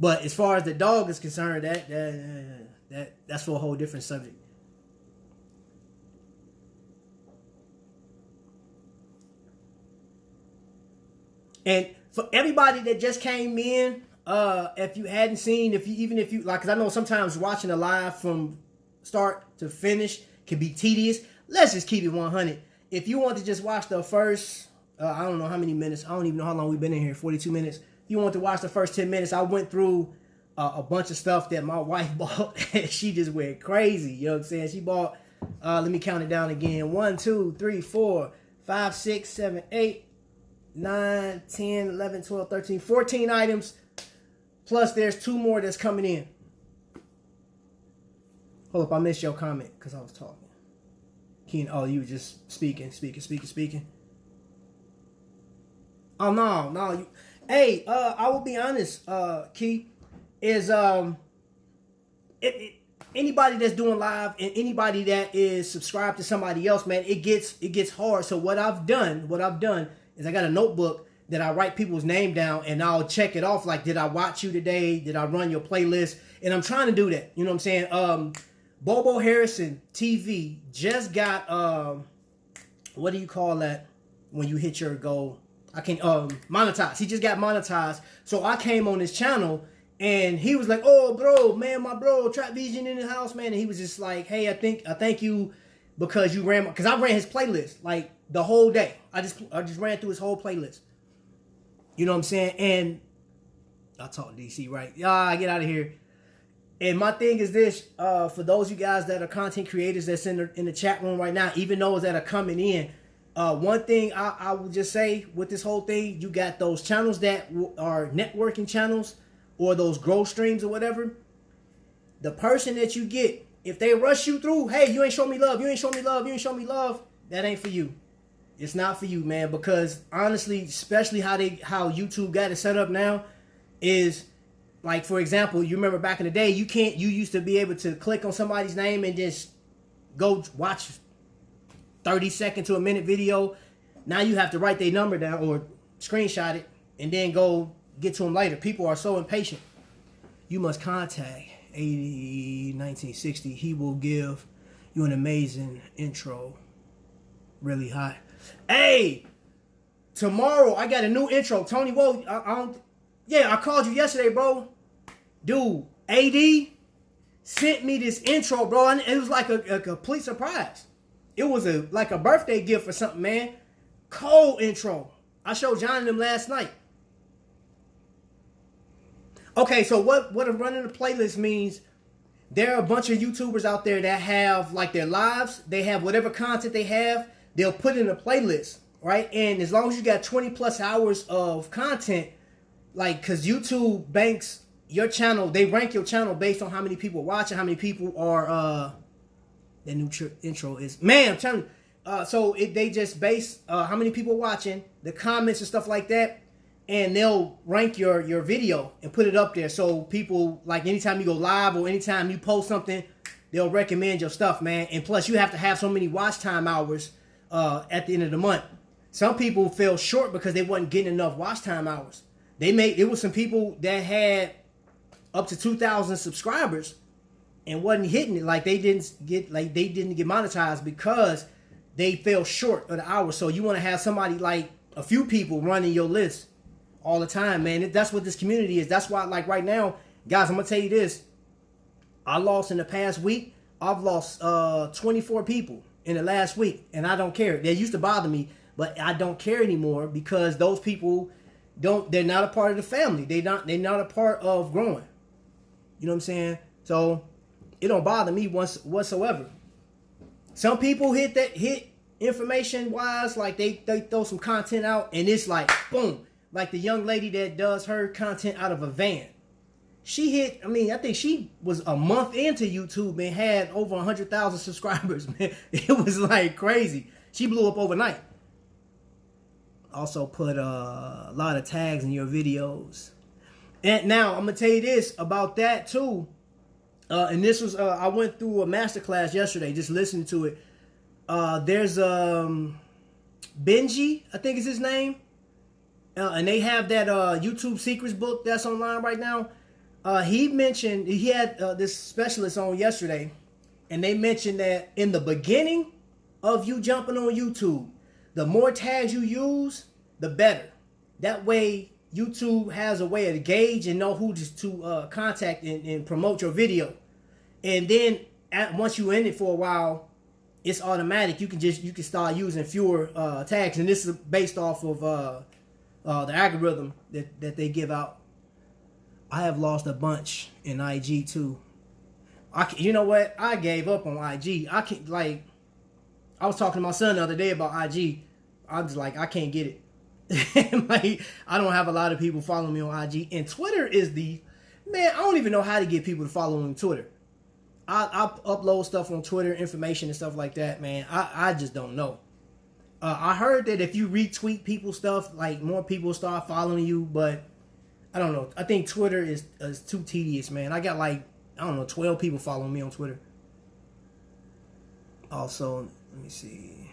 But as far as the dog is concerned, that's for a whole different subject. And for everybody that just came in, if you hadn't seen, because I know sometimes watching a live from start to finish can be tedious. Let's just keep it 100. If you want to just watch the first, I don't know how many minutes. I don't even know how long we've been in here, 42 minutes. If you want to watch the first 10 minutes, I went through a bunch of stuff that my wife bought. And she just went crazy. You know what I'm saying? She bought, let me count it down again. 1, 2, 3, 4, 5, 6, 7, 8, 9, 10, 11, 12, 13, 14 items. Plus there's 2 more that's coming in. Hold up, I missed your comment because I was talking. Keen, oh, you were just speaking. Oh, no. Hey, I will be honest, Key, is anybody that's doing live and anybody that is subscribed to somebody else, man, it gets hard. So what I've done is I got a notebook that I write people's name down, and I'll check it off. Did I watch you today? Did I run your playlist? And I'm trying to do that. You know what I'm saying? Bobo Harrison TV just got, what do you call that when you hit your goal? I can monetize. He just got monetized. So I came on his channel, and he was like, oh, bro, man, my bro, Trapvision in the house, man. And he was just like, hey, I thank you because you ran, because I ran his playlist the whole day. I just ran through his whole playlist. You know what I'm saying? And I talk DC, right? Get out of here. And my thing is this, for those of you guys that are content creators that's in the chat room right now, even those that are coming in, one thing I would just say with this whole thing, you got those channels that are networking channels or those growth streams or whatever. The person that you get, if they rush you through, hey, you ain't show me love, that ain't for you. It's not for you, man, because honestly, especially how YouTube got it set up now is, for example, you remember back in the day, you used to be able to click on somebody's name and just go watch 30-second to a minute video. Now you have to write their number down or screenshot it and then go get to them later. People are so impatient. You must contact 1960. He will give you an amazing intro. Really hot. Hey, tomorrow I got a new intro. Tonywhoa, I called you yesterday, bro. Dude, AD sent me this intro, bro, and it was like a complete surprise. It was like a birthday gift or something, man. Cold intro. I showed John and them last night. Okay, so what a running the playlist means, there are a bunch of YouTubers out there that have like their lives, they have whatever content they have, they'll put in a playlist, right? And as long as you got 20 plus hours of content, like, because YouTube banks your channel, they rank your channel based on how many people watch and how many people are, that new intro is, man, I'm telling you. They just base how many people watching, the comments and stuff like that, and they'll rank your video and put it up there. So people, like, anytime you go live or anytime you post something, they'll recommend your stuff, man. And plus, you have to have so many watch time hours at the end of the month. Some people fell short because they wasn't getting enough watch time hours. There was some people that had up to 2,000 subscribers and wasn't hitting it. Like, they didn't get monetized because they fell short of the hours. So you want to have somebody, like a few people, running your list all the time, man. That's what this community is. That's why, like, right now, guys, I'm gonna tell you this. I lost in the past week. I've lost 24 people in the last week, and I don't care. They used to bother me, but I don't care anymore because those people they're not a part of the family. They're not a part of growing. You know what I'm saying? So it don't bother me whatsoever. Some people hit information wise, like they throw some content out and it's like boom. Like the young lady that does her content out of a van. She hit, I think she was a month into YouTube and had over 100,000 subscribers, man. It was like crazy. She blew up overnight. Also put a lot of tags in your videos. And now I'm going to tell you this about that too. And this was, I went through a masterclass yesterday, just listening to it. There's Benji, I think is his name. And they have that YouTube Secrets book that's online right now. He mentioned, he had this specialist on yesterday, and they mentioned that in the beginning of you jumping on YouTube, the more tags you use, the better. That way, YouTube has a way to gauge and know who to contact and promote your video. And then once you're in it for a while, it's automatic. You can start using fewer tags, and this is based off of the algorithm that they give out. I have lost a bunch in IG too. You know what? I gave up on IG. I was talking to my son the other day about IG. I was like, I can't get it. Like, I don't have a lot of people following me on IG. And Twitter is I don't even know how to get people to follow me on Twitter. I upload stuff on Twitter, information and stuff like that, man. I just don't know. I heard that if you retweet people's stuff, like, more people start following you, but I don't know. I think Twitter is too tedious, man. I got 12 people following me on Twitter. Also, let me see.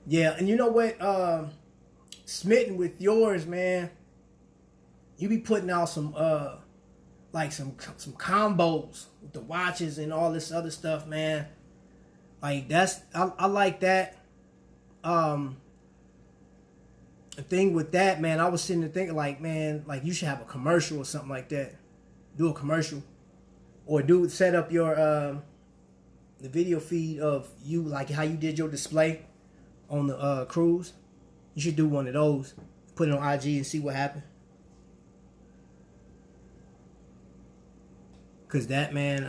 Yeah, and you know what? Smitten with yours, man. You be putting out some some combos with the watches and all this other stuff, man. Like, I like that. The thing with that, man, I was sitting there thinking, like, man, like, you should have a commercial or something like that. Do a commercial, or set up your the video feed of you, like how you did your display on the cruise. You should do one of those. Put it on IG and see what happens. Cause that, man,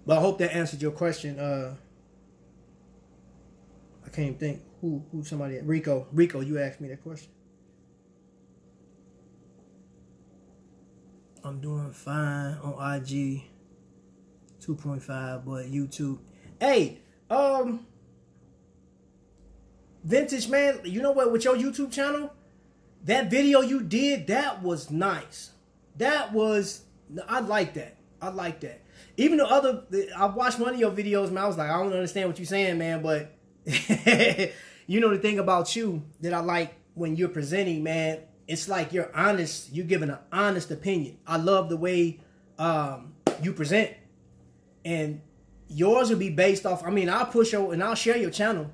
But I hope that answered your question. I can't even think who somebody. Rico, you asked me that question. I'm doing fine on IG. 2.5, but YouTube. Hey, Vintage man, you know what? With your YouTube channel, that video you did, that was nice. I like that. Even the I watched one of your videos, man. I was like, I don't understand what you're saying, man. But you know, the thing about you that I like when you're presenting, man, it's like you're honest. You're giving an honest opinion. I love the way you present, and yours will be based off. I mean, I'll push your and I'll share your channel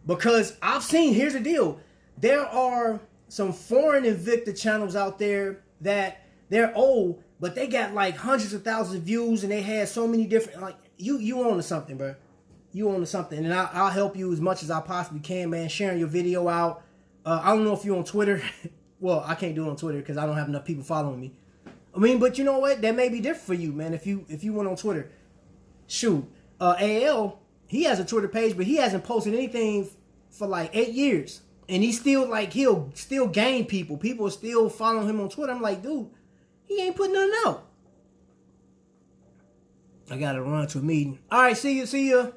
because I've seen. Here's the deal: there are some foreign Invicta channels out there that they're old, but they got like hundreds of thousands of views, and they had so many different. Like you own to something, bro. You own to something, and I'll help you as much as I possibly can, man. Sharing your video out. I don't know if you're on Twitter. Well, I can't do it on Twitter because I don't have enough people following me. I mean, but you know what? That may be different for you, man. If you went on Twitter, shoot, AL, he has a Twitter page, but he hasn't posted anything for like 8 years, and he's still like he'll still gain people. People are still following him on Twitter. I'm like, dude, he ain't putting nothing out. I gotta run to a meeting. All right, see you,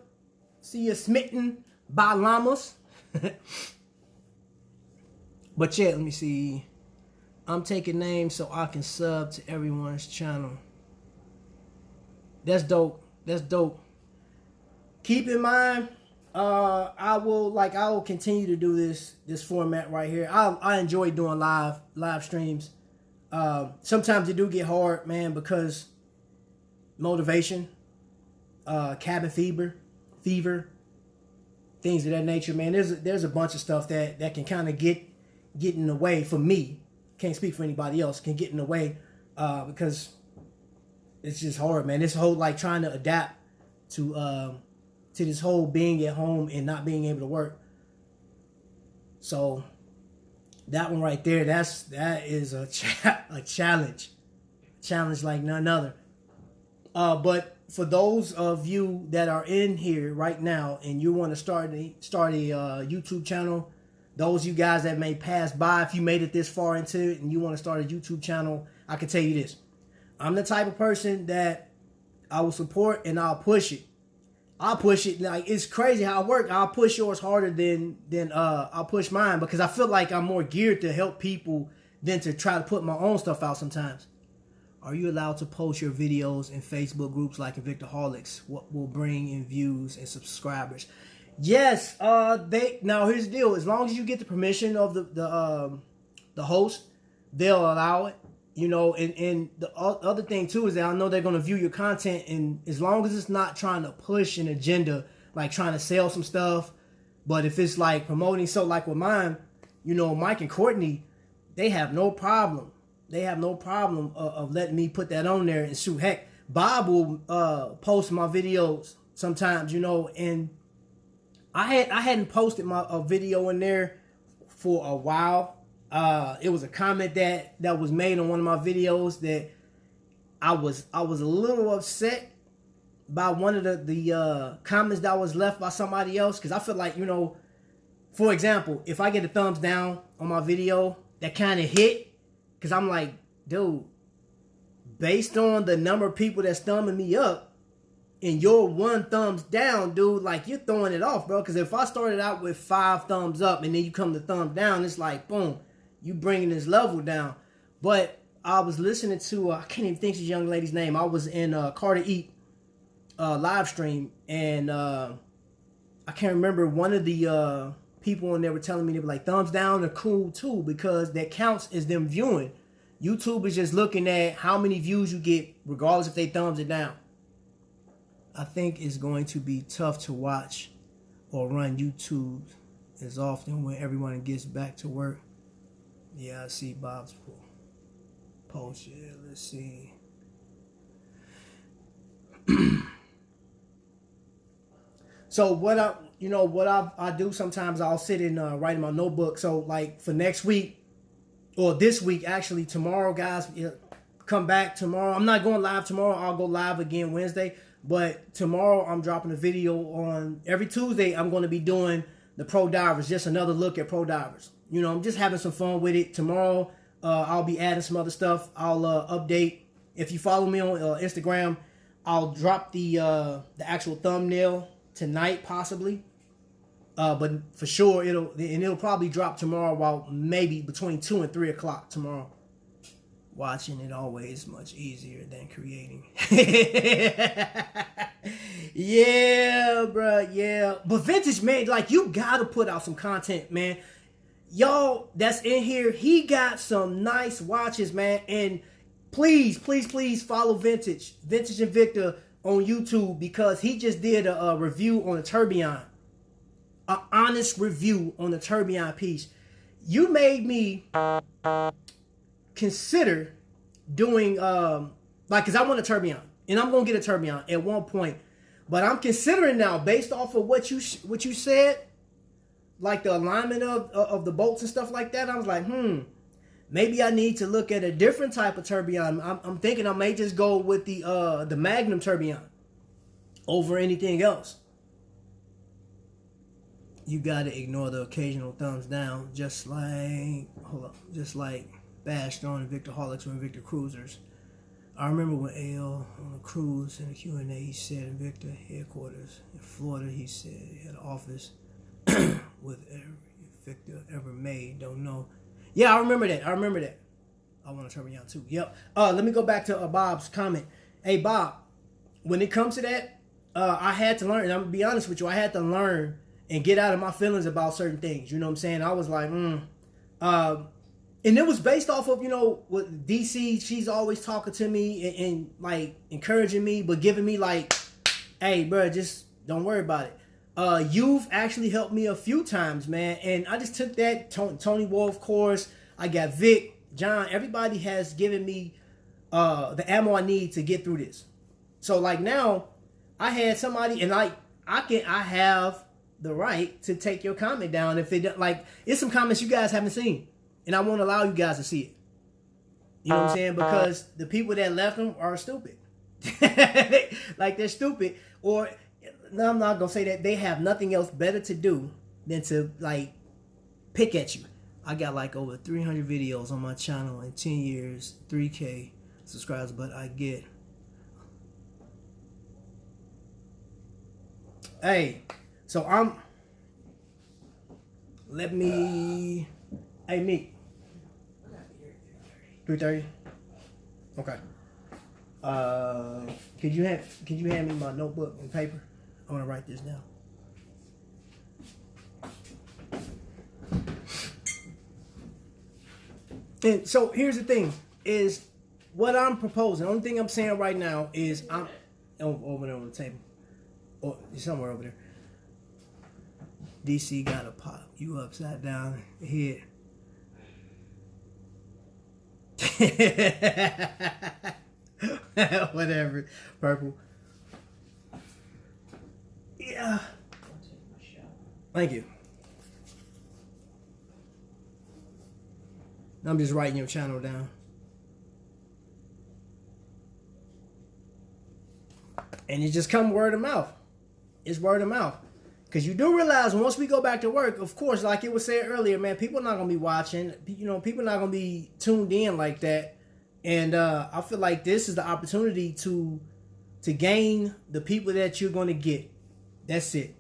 smitten by llamas. But yeah, let me see. I'm taking names so I can sub to everyone's channel. That's dope. That's dope. Keep in mind, I will continue to do this format right here. I enjoy doing live streams. Sometimes it do get hard, man, because motivation, cabin fever, things of that nature, man. There's a bunch of stuff that can kind of get in the way for me. Can't speak for anybody else. Can get in the way because it's just hard, man. This whole like trying to adapt to this whole being at home and not being able to work. So that one right there, that is a challenge like none other. But for those of you that are in here right now and you want to start a YouTube channel, those you guys that may pass by, if you made it this far into it and you want to start a YouTube channel, I can tell you this. I'm the type of person that I will support and I'll push it. I'll push it. Like, it's crazy how I work. I'll push yours harder than I'll push mine because I feel like I'm more geared to help people than to try to put my own stuff out sometimes. Are you allowed to post your videos in Facebook groups like Invictaholics? What will bring in views and subscribers? Yes, now here's the deal. As long as you get the permission of the host, they'll allow it. You know, and the other thing too is that I know they're gonna view your content, and as long as it's not trying to push an agenda, like trying to sell some stuff, but if it's like promoting, so like with mine, you know, Mike and Courtney, they have no problem. They have no problem of letting me put that on there and shoot. Heck, Bob will post my videos sometimes, you know, and I hadn't posted my video in there for a while. It was a comment that was made on one of my videos that I was a little upset by one of the comments that was left by somebody else, because I feel like, you know, for example, if I get a thumbs down on my video, that kind of hit, because I'm like, dude, based on the number of people that's thumbing me up, and your one thumbs down, dude, like, you're throwing it off, bro. Because if I started out with 5 thumbs up and then you come to thumbs down, it's like, boom, you bringing this level down. But I was listening to, I can't even think of this young lady's name. I was in Carter Eat live stream, and I can't remember, one of the people in there were telling me, they were like, thumbs down are cool too, because that counts as them viewing. YouTube is just looking at how many views you get, regardless if they thumbs it down. I think it's going to be tough to watch or run YouTube as often when everyone gets back to work. Yeah, I see Bob's post. Yeah, let's see. So what I do sometimes, I'll sit and write in my notebook. So like for next week, or this week actually, tomorrow, guys, come back tomorrow. I'm not going live tomorrow. I'll go live again Wednesday. But tomorrow I'm dropping a video on, every Tuesday I'm going to be doing the Pro Divers, just another look at Pro Divers. You know, I'm just having some fun with it. Tomorrow I'll be adding some other stuff. I'll update. If you follow me on Instagram, I'll drop the actual thumbnail tonight possibly. But for sure it'll probably drop tomorrow, while maybe between 2 and 3 o'clock tomorrow. Watching it always much easier than creating. Yeah, bro. Yeah. But Vintage, man, like, you gotta put out some content, man. Y'all that's in here, he got some nice watches, man. And please, please, please follow Vintage Invicta. on YouTube because he just did a review on the tourbillon. An honest review on the tourbillon piece. You made me consider doing because I want a tourbillon and I'm gonna get a tourbillon at one point, but I'm considering now based off of what you said, like the alignment of the bolts and stuff like that. I was like, maybe I need to look at a different type of tourbillon. I'm thinking I may just go with the Magnum tourbillon over anything else. You gotta ignore the occasional thumbs down, just like Bashed on Victor Holics and Victor Cruisers. I remember when AL on a cruise in the Q&A, he said in Victor headquarters in Florida, he said he had an office with every Victor ever made. Don't know. Yeah, I remember that. I want to turn me out too. Yep. Let me go back to Bob's comment. Hey, Bob, when it comes to that, I had to learn, and I'm going to be honest with you, I had to learn and get out of my feelings about certain things. You know what I'm saying? I was like, and it was based off of, with DC, she's always talking to me and like encouraging me, but giving me like, hey, bro, just don't worry about it. You've actually helped me a few times, man. And I just took that. Tonywhoa, of course. I got Vic, John. Everybody has given me the ammo I need to get through this. So like now, I had somebody, and like I have the right to take your comment down if it like it's some comments you guys haven't seen. And I won't allow you guys to see it. You know what I'm saying? Because the people that left them are stupid. Like they're stupid. Or, no, I'm not going to say that. They have nothing else better to do than to like pick at you. I got like over 300 videos on my channel in 10 years. 3K subscribers. But I get... Hey, so I'm... Let me... Hey, Meek. 3:30. Okay. Could you hand me my notebook and paper? I want to write this down. And so here's the thing: is what I'm proposing. The only thing I'm saying right now is I'm over there on the table, or somewhere over there. DC got to pop you upside down head. Whatever. Purple. Yeah. Thank you. I'm just writing your channel down. And it just come word of mouth. It's word of mouth. Because you do realize once we go back to work, of course, like it was said earlier, man, people are not going to be watching. People are not going to be tuned in like that. And I feel like this is the opportunity to gain the people that you're going to get. That's it.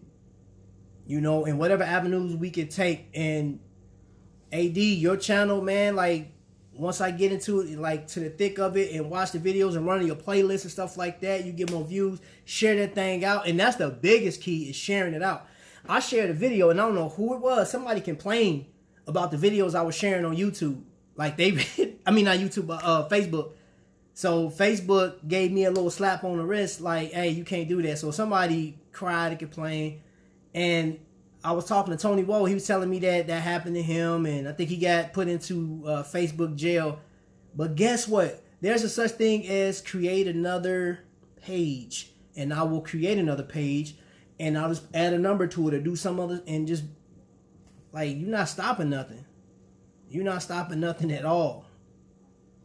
And whatever avenues we can take. And AD, your channel, man, like once I get into it, like to the thick of it and watch the videos and run your playlist and stuff like that, you get more views, share that thing out. And that's the biggest key, is sharing it out. I shared a video and I don't know who it was. Somebody complained about the videos I was sharing on YouTube. Like not YouTube, but Facebook. So Facebook gave me a little slap on the wrist, like, hey, you can't do that. So somebody cried and complained. And I was talking to Tonywhoa. He was telling me that happened to him, and I think he got put into Facebook jail. But guess what? There's a such thing as create another page, and I will create another page, and I'll just add a number to it or do some other, and just like you're not stopping nothing. You're not stopping nothing at all.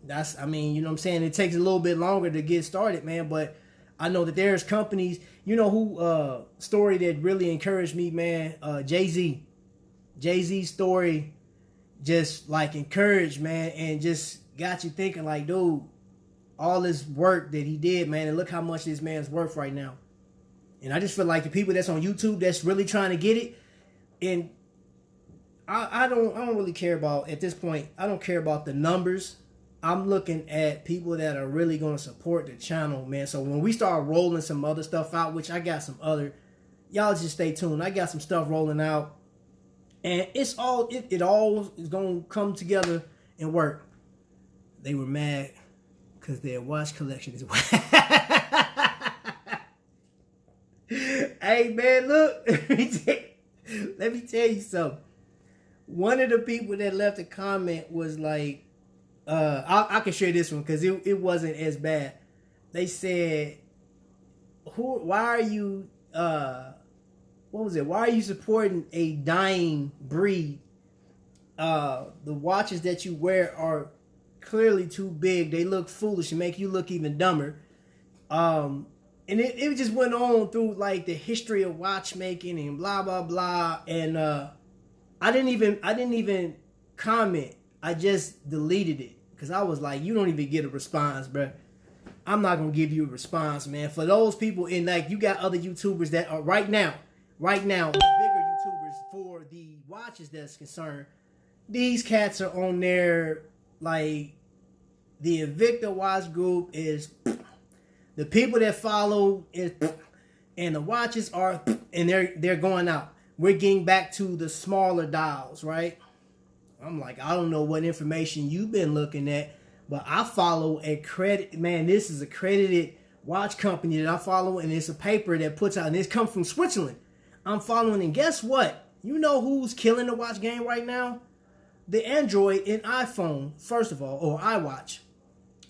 You know what I'm saying? It takes a little bit longer to get started, man, but I know that there's companies, who story that really encouraged me, man, Jay-Z. Jay-Z's story just like encouraged, man, and just got you thinking like, dude, all this work that he did, man, and look how much this man's worth right now. And I just feel like the people that's on YouTube that's really trying to get it, and I don't really care about, at this point, I don't care about the numbers. I'm looking at people that are really going to support the channel, man. So when we start rolling some other stuff out, which I got some other, y'all just stay tuned. I got some stuff rolling out, and it all is going to come together and work. They were mad because their watch collection is Hey, man, look. Let me tell you something. One of the people that left a comment was like, I can share this one because it wasn't as bad. They said, why are you, what was it? Why are you supporting a dying breed? The watches that you wear are clearly too big. They look foolish and make you look even dumber. And it just went on through like the history of watchmaking and blah blah blah. And I didn't even comment. I just deleted it because I was like, you don't even get a response, bro. I'm not gonna give you a response, man. For those people, and like you got other YouTubers that are right now, the bigger YouTubers for the watches that's concerned. These cats are on there, like the Invicta Watch Group is the people that follow is, and the watches are, and they're going out. We're getting back to the smaller dials, right? I'm like, I don't know what information you've been looking at, but I follow a credit, man, this is a credited watch company that I follow, and it's a paper that puts out, and it's come from Switzerland. I'm following, and guess what? You know who's killing the watch game right now? The Android and iPhone, first of all, or iWatch.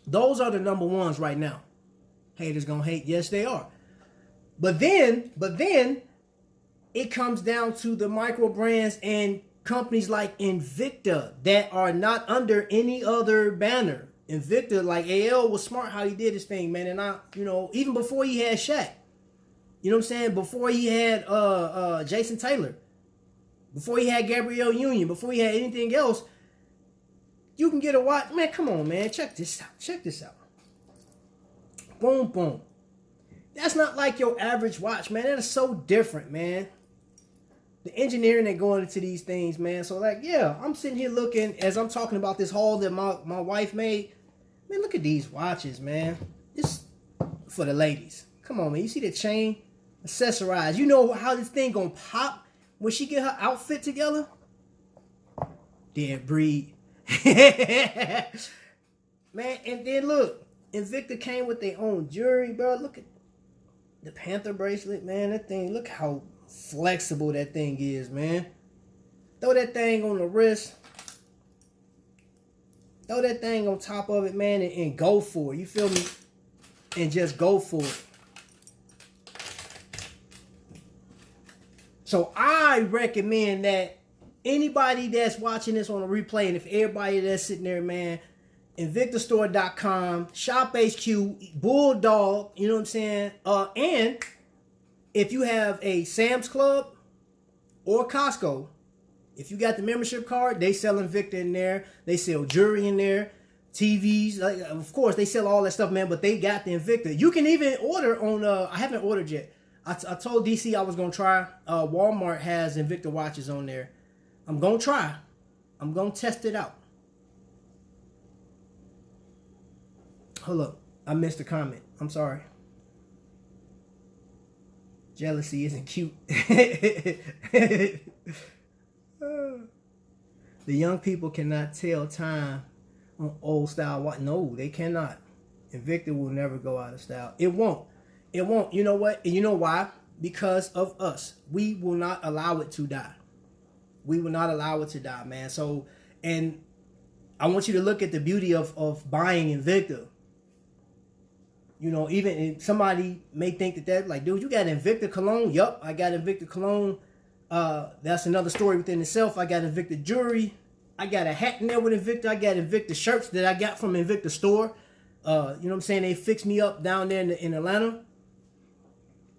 Those are the number ones right now. Haters gonna hate, yes they are. But then, it comes down to the micro brands and companies like Invicta that are not under any other banner. Invicta, like AL was smart how he did his thing, man. And I, even before he had Shaq, you know what I'm saying? Before he had Jason Taylor, before he had Gabrielle Union, before he had anything else, you can get a watch. Man, come on, man. Check this out. Boom, boom. That's not like your average watch, man. That is so different, man. The engineering that going into these things, man. So like, yeah, I'm sitting here looking as I'm talking about this haul that my wife made. Man, look at these watches, man. This for the ladies. Come on, man. You see the chain? Accessorized. You know how this thing gonna pop when she get her outfit together? Dead breed. Man, and then look, Invicta came with their own jewelry, bro. Look at the Panther bracelet, man. That thing, look how flexible that thing is, man. Throw that thing on the wrist. Throw that thing on top of it, man, and go for it. You feel me? And just go for it. So I recommend that anybody that's watching this on a replay, and if everybody that's sitting there, man, InvictaStore.com, Shop HQ, Bulldog, you know what I'm saying? And if you have a Sam's Club or Costco, if you got the membership card, they sell Invicta in there. They sell jewelry in there, TVs. Of course, they sell all that stuff, man, but they got the Invicta. You can even order on, I haven't ordered yet. I told DC I was going to try. Walmart has Invicta watches on there. I'm going to try. I'm going to test it out. Hold up. I missed a comment. I'm sorry. Jealousy isn't cute. The young people cannot tell time on old style watch. No, they cannot. Invicta will never go out of style. It won't. It won't. You know what? And you know why? Because of us. We will not allow it to die. We will not allow it to die, man. So, and I want you to look at the beauty of buying Invicta. You know, even somebody may think that like, dude, you got Invicta cologne? Yup, I got Invicta cologne. That's another story within itself. I got Invicta jewelry. I got a hat in there with Invicta. I got Invicta shirts that I got from Invicta store. You know what I'm saying? They fixed me up down there in Atlanta.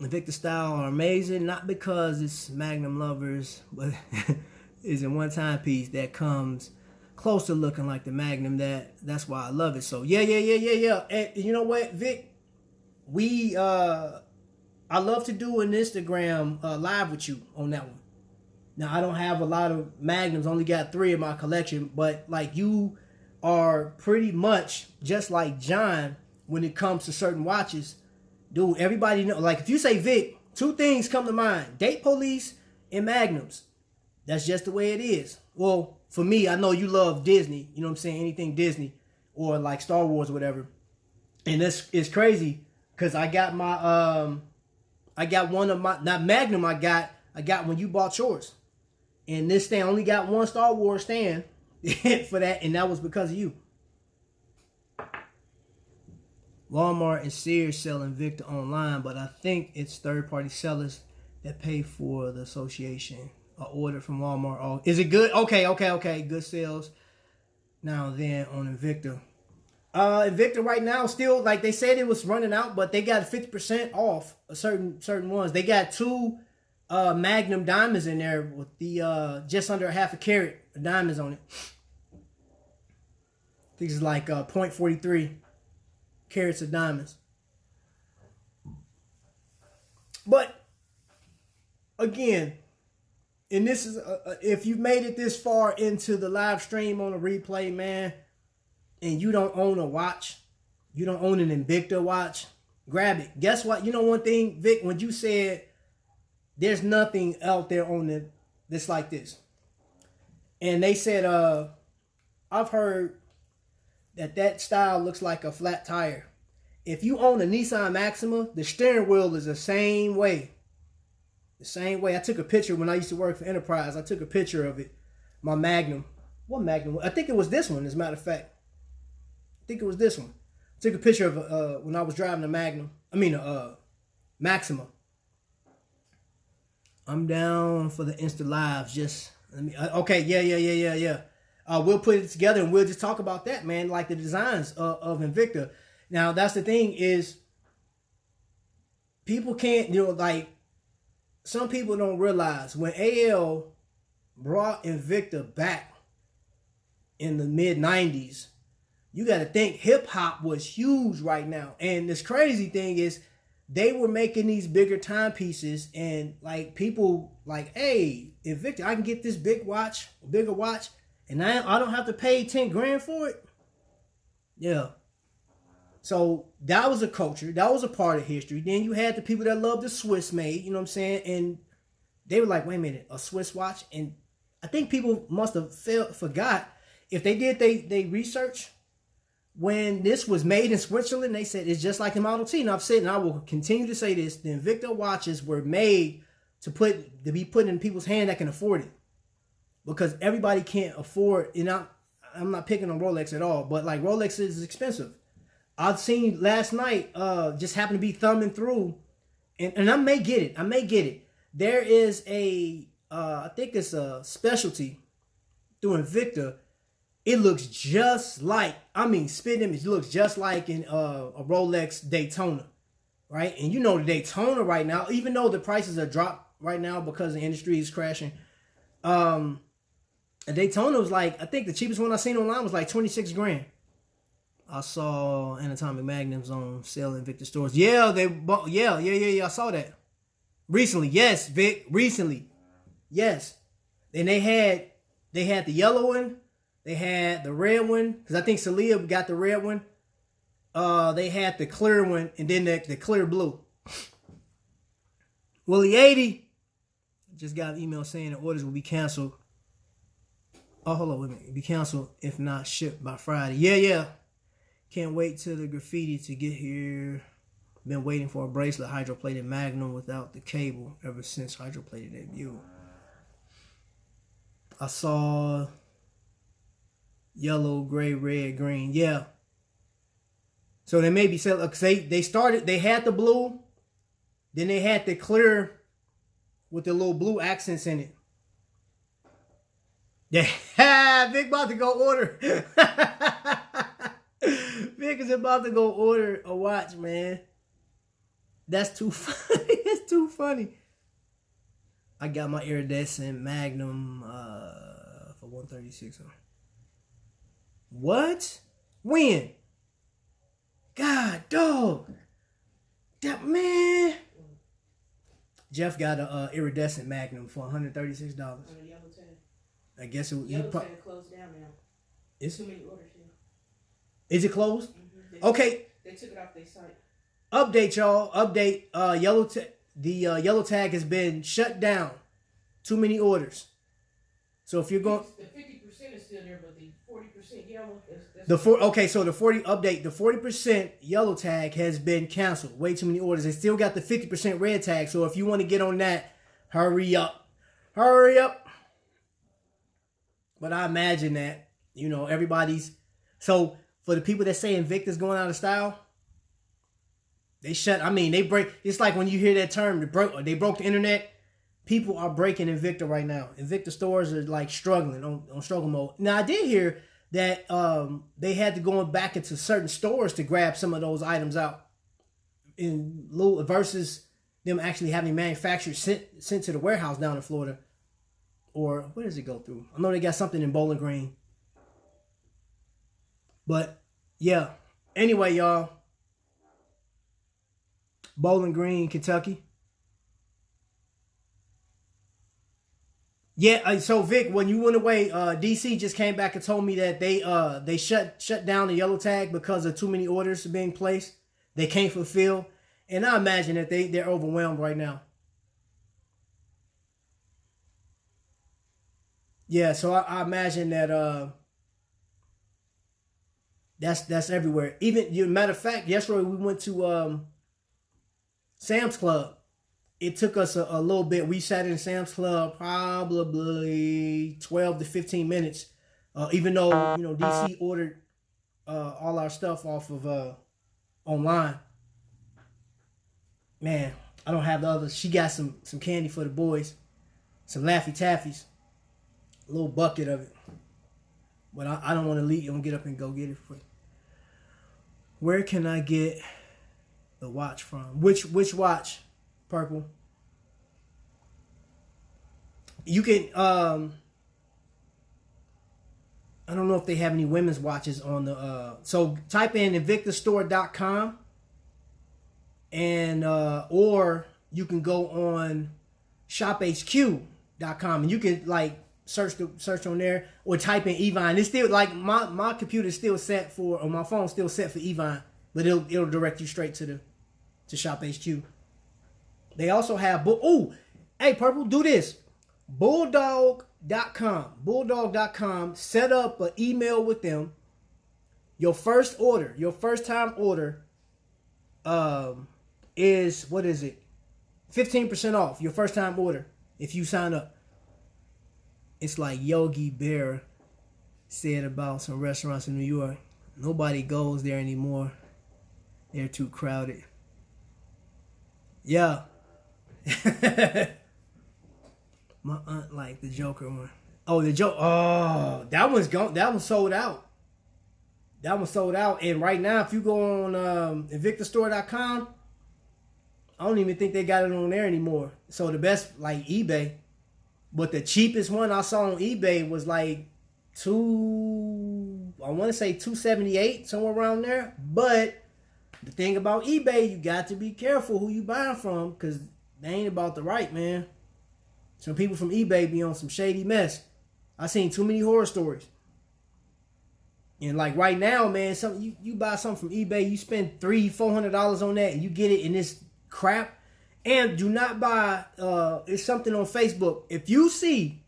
Invicta style are amazing, not because it's Magnum lovers, but it's in one timepiece that comes close to looking like the Magnum. That's why I love it. So yeah. And you know what, Vic? I love to do an Instagram live with you on that one. Now I don't have a lot of Magnums, only got 3 in my collection, but like you are pretty much just like John when it comes to certain watches. Dude, everybody know, like if you say Vic, 2 things come to mind: Date Police and Magnums. That's just the way it is. Well, for me, I know you love Disney, you know what I'm saying? Anything Disney or like Star Wars or whatever. And this is crazy because I got I got one of my, not Magnum, I got when you bought yours. And this stand only got one Star Wars stand for that, and that was because of you. Walmart and Sears sell Invicta online, but I think it's third-party sellers that pay for the association. I ordered from Walmart. Oh, is it good? Okay. Good sales now and then on Invicta. Invicta right now still, like they said it was running out, but they got 50% off certain ones. They got 2 Magnum diamonds in there with the just under a half a carat of diamonds on it. I think it's like 0.43 carats of diamonds. But again, and this is if you've made it this far into the live stream on a replay, man, and you don't own a watch, you don't own an Invicta watch, grab it. Guess what? You know one thing, Vic, when you said there's nothing out there on it that's like this, and they said I've heard that style looks like a flat tire. If you own a Nissan Maxima, the steering wheel is the same way. The same way. I took a picture when I used to work for Enterprise. I took a picture of it. My Magnum. What Magnum? I think it was this one, as a matter of fact. I think it was this one. I took a picture of when I was driving the Magnum. Maxima. I'm down for the Insta Lives. Just let me. Okay, yeah. We'll put it together and we'll just talk about that, man. Like the designs of Invicta. Now, that's the thing is, people can't, like, some people don't realize when AL brought Invicta back in the mid-90s, you got to think hip-hop was huge right now. And this crazy thing is, they were making these bigger timepieces, and, like, people like, hey, Invicta, I can get this bigger watch, and I don't have to pay 10 grand for it. Yeah. So that was a culture. That was a part of history. Then you had the people that loved the Swiss made, you know what I'm saying? And they were like, wait a minute, a Swiss watch? And I think people must have forgot. If they did they research, when this was made in Switzerland, they said it's just like the Model T. And I've said, and I will continue to say this, the Invicta watches were made to be put in people's hand that can afford it. Because everybody can't afford, and I'm not picking on Rolex at all, but like Rolex is expensive. I've seen last night, just happened to be thumbing through, and I may get it. There is I think it's a specialty through Invicta. It looks just like, spit image looks just like in a Rolex Daytona, right? And you know the Daytona right now, even though the prices are dropped right now because the industry is crashing, a Daytona was like, I think the cheapest one I seen online was like 26 grand. I saw Anatomic Magnums on sale in Invicta stores. Yeah, I saw that. Recently, yes, Vic, recently. Yes. And they had the yellow one, they had the red one, because I think Celia got the red one. They had the clear one, and then the clear blue. Willie 80 just got an email saying the orders will be canceled. Oh, hold on, wait a minute. Be canceled if not shipped by Friday. Yeah. Can't wait till the graffiti to get here. Been waiting for a bracelet hydroplated Magnum without the cable ever since hydroplated debut. I saw yellow, gray, red, green. Yeah. So they may be selling, because they had the blue, then they had the clear with the little blue accents in it. Yeah, Vic about to go order. Vic is about to go order a watch, man. That's too funny. It's too funny. I got my iridescent Magnum for 136. What? When? God, dog. That man. Jeff got a iridescent Magnum for $136. I guess it was. Yellow tag closed down now. It's too many orders now. Is it closed? Mm-hmm. Okay. They took it off their site. Update, y'all. Update. The yellow tag has been shut down. Too many orders. So if you're going, the 50% is still there, but the 40% 40% yellow. So the 40% yellow tag has been canceled. Way too many orders. They still got the 50% red tag. So if you want to get on that, hurry up. Hurry up. But I imagine that, everybody's... So for the people that say Invicta's going out of style, they break... It's like when you hear that term, they broke the internet. People are breaking Invicta right now. Invicta stores are like struggling on struggle mode. Now I did hear that they had to go back into certain stores to grab some of those items out versus them actually having manufactured sent to the warehouse down in Florida. Or where does it go through? I know they got something in Bowling Green. But yeah. Anyway, y'all. Bowling Green, Kentucky. Yeah, so Vic, when you went away, DC just came back and told me that they shut down the yellow tag because of too many orders being placed. They can't fulfill. And I imagine that they're overwhelmed right now. Yeah, so I imagine that that's everywhere. Even matter of fact, yesterday we went to Sam's Club. It took us a little bit. We sat in Sam's Club probably 12 to 15 minutes. Even though, DC ordered all our stuff off of online. Man, I don't have the others. She got some candy for the boys. Some Laffy Taffies. A little bucket of it. But I don't want to leave. I'm going to get up and go get it for you. Where can I get the watch from? Which watch? Purple. You can I don't know if they have any women's watches on the so type in invictastore.com and or you can go on shophq.com and you can like search on there or type in Evine. It's still like my computer is still set for, or my phone's still set for Evine, but it'll direct you straight to ShopHQ. They also have hey Purple, do this. Bulldog.com. Set up an email with them. Your first time order is, what is it? 15% off your first time order if you sign up. It's like Yogi Bear said about some restaurants in New York. Nobody goes there anymore. They're too crowded. Yeah. My aunt liked the Joker one. Oh, the Joker. Oh, that one's gone. That one sold out. And right now, if you go on invictastore.com, I don't even think they got it on there anymore. So the best, like eBay. But the cheapest one I saw on eBay was like $278, somewhere around there. But the thing about eBay, you got to be careful who you buying from, because they ain't about the right, man. Some people from eBay be on some shady mess. I seen too many horror stories. And like right now, man, you buy something from eBay, you spend $300-$400 on that, and you get it in this crap. And do not buy. It's something on Facebook. If you see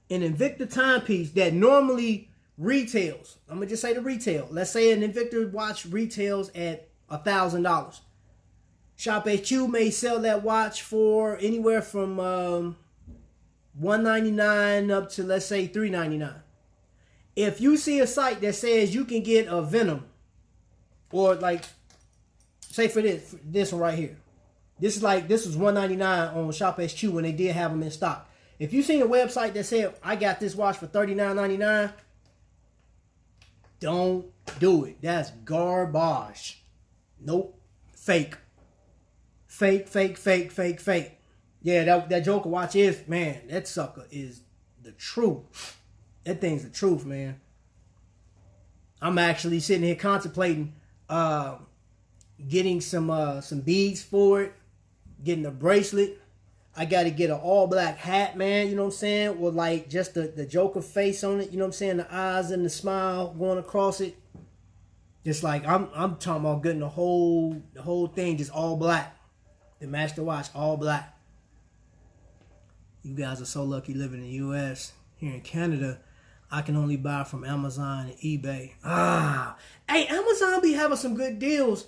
an Invicta timepiece that normally retails, I'm gonna just say the retail. Let's say an Invicta watch retails at $1,000. ShopHQ may sell that watch for anywhere from $199 up to, let's say, $399. If you see a site that says you can get a Venom, or like, say for this one right here, this was $199 on ShopHQ when they did have them in stock. If you seen a website that said I got this watch for $39.99, don't do it. That's garbage. Nope. Fake. Yeah, that Joker watch is, man, that sucker is the truth. That thing's the truth, man. I'm actually sitting here contemplating getting some beads for it, getting a bracelet. I got to get an all black hat, man, you know what I'm saying? With like just the Joker face on it, you know what I'm saying? The eyes and the smile going across it. Just like I'm talking about getting the whole thing just all black. The match the watch, all black. You guys are so lucky living in the U.S. Here in Canada, I can only buy from Amazon and eBay. Hey, Amazon be having some good deals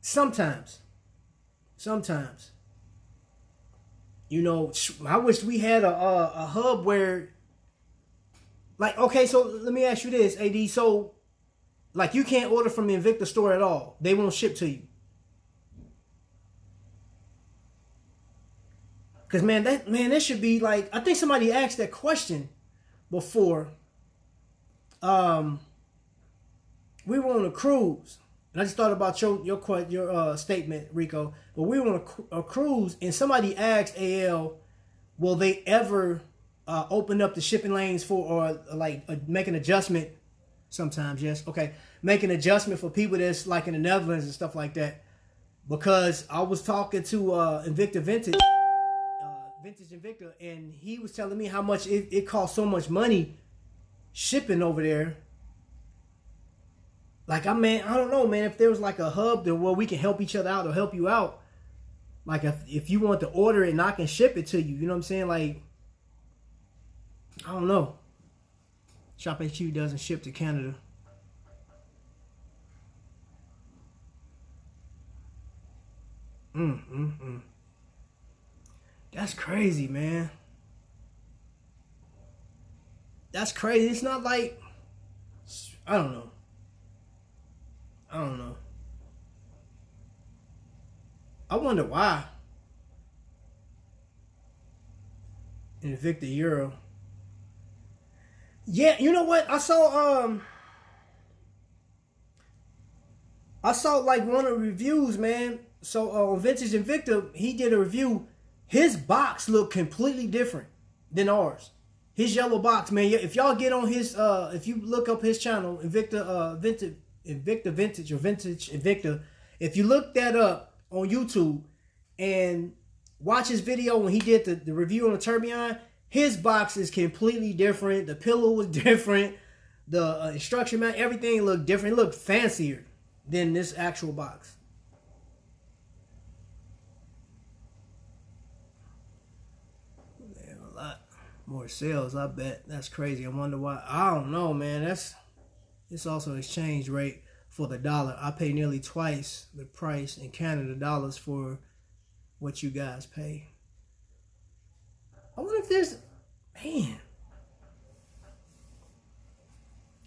sometimes. Sometimes. You know, I wish we had a hub where, like, okay, so let me ask you this, AD. So, like, you can't order from the Invicta store at all. They won't ship to you. Because, man, that should be, like, I think somebody asked that question before. We were on a cruise. And I just thought about your statement, Rico. But we were on a cruise, and somebody asked AL, will they ever open up the shipping lanes for, or make an adjustment? Sometimes, yes. Okay. Make an adjustment for people that's like in the Netherlands and stuff like that. Because I was talking to Invicta Vintage Invicta, and he was telling me how much it costs so much money shipping over there. Like, I don't know, man, if there was like a hub there where we can help each other out or help you out. Like, if you want to order it and I can ship it to you, you know what I'm saying? Like, I don't know. Shop HQ doesn't ship to Canada. That's crazy, man. That's crazy. It's not like, I don't know. I wonder why. Invicta Euro. Yeah, you know what? I saw like one of the reviews, man. So on Vintage Invicta, he did a review. His box looked completely different than ours. His yellow box, man. If y'all get on his if you look up his channel, Invicta Vintage or Vintage Invicta, if you look that up on YouTube and watch his video when he did the review on the Tourbillon, his box is completely different. The pillow was different. The instruction mat, everything looked different. It looked fancier than this actual box. Man, a lot more sales, I bet. That's crazy. I wonder why. I don't know, man. It's also exchange rate for the dollar. I pay nearly twice the price in Canada dollars for what you guys pay. I wonder if there's, man.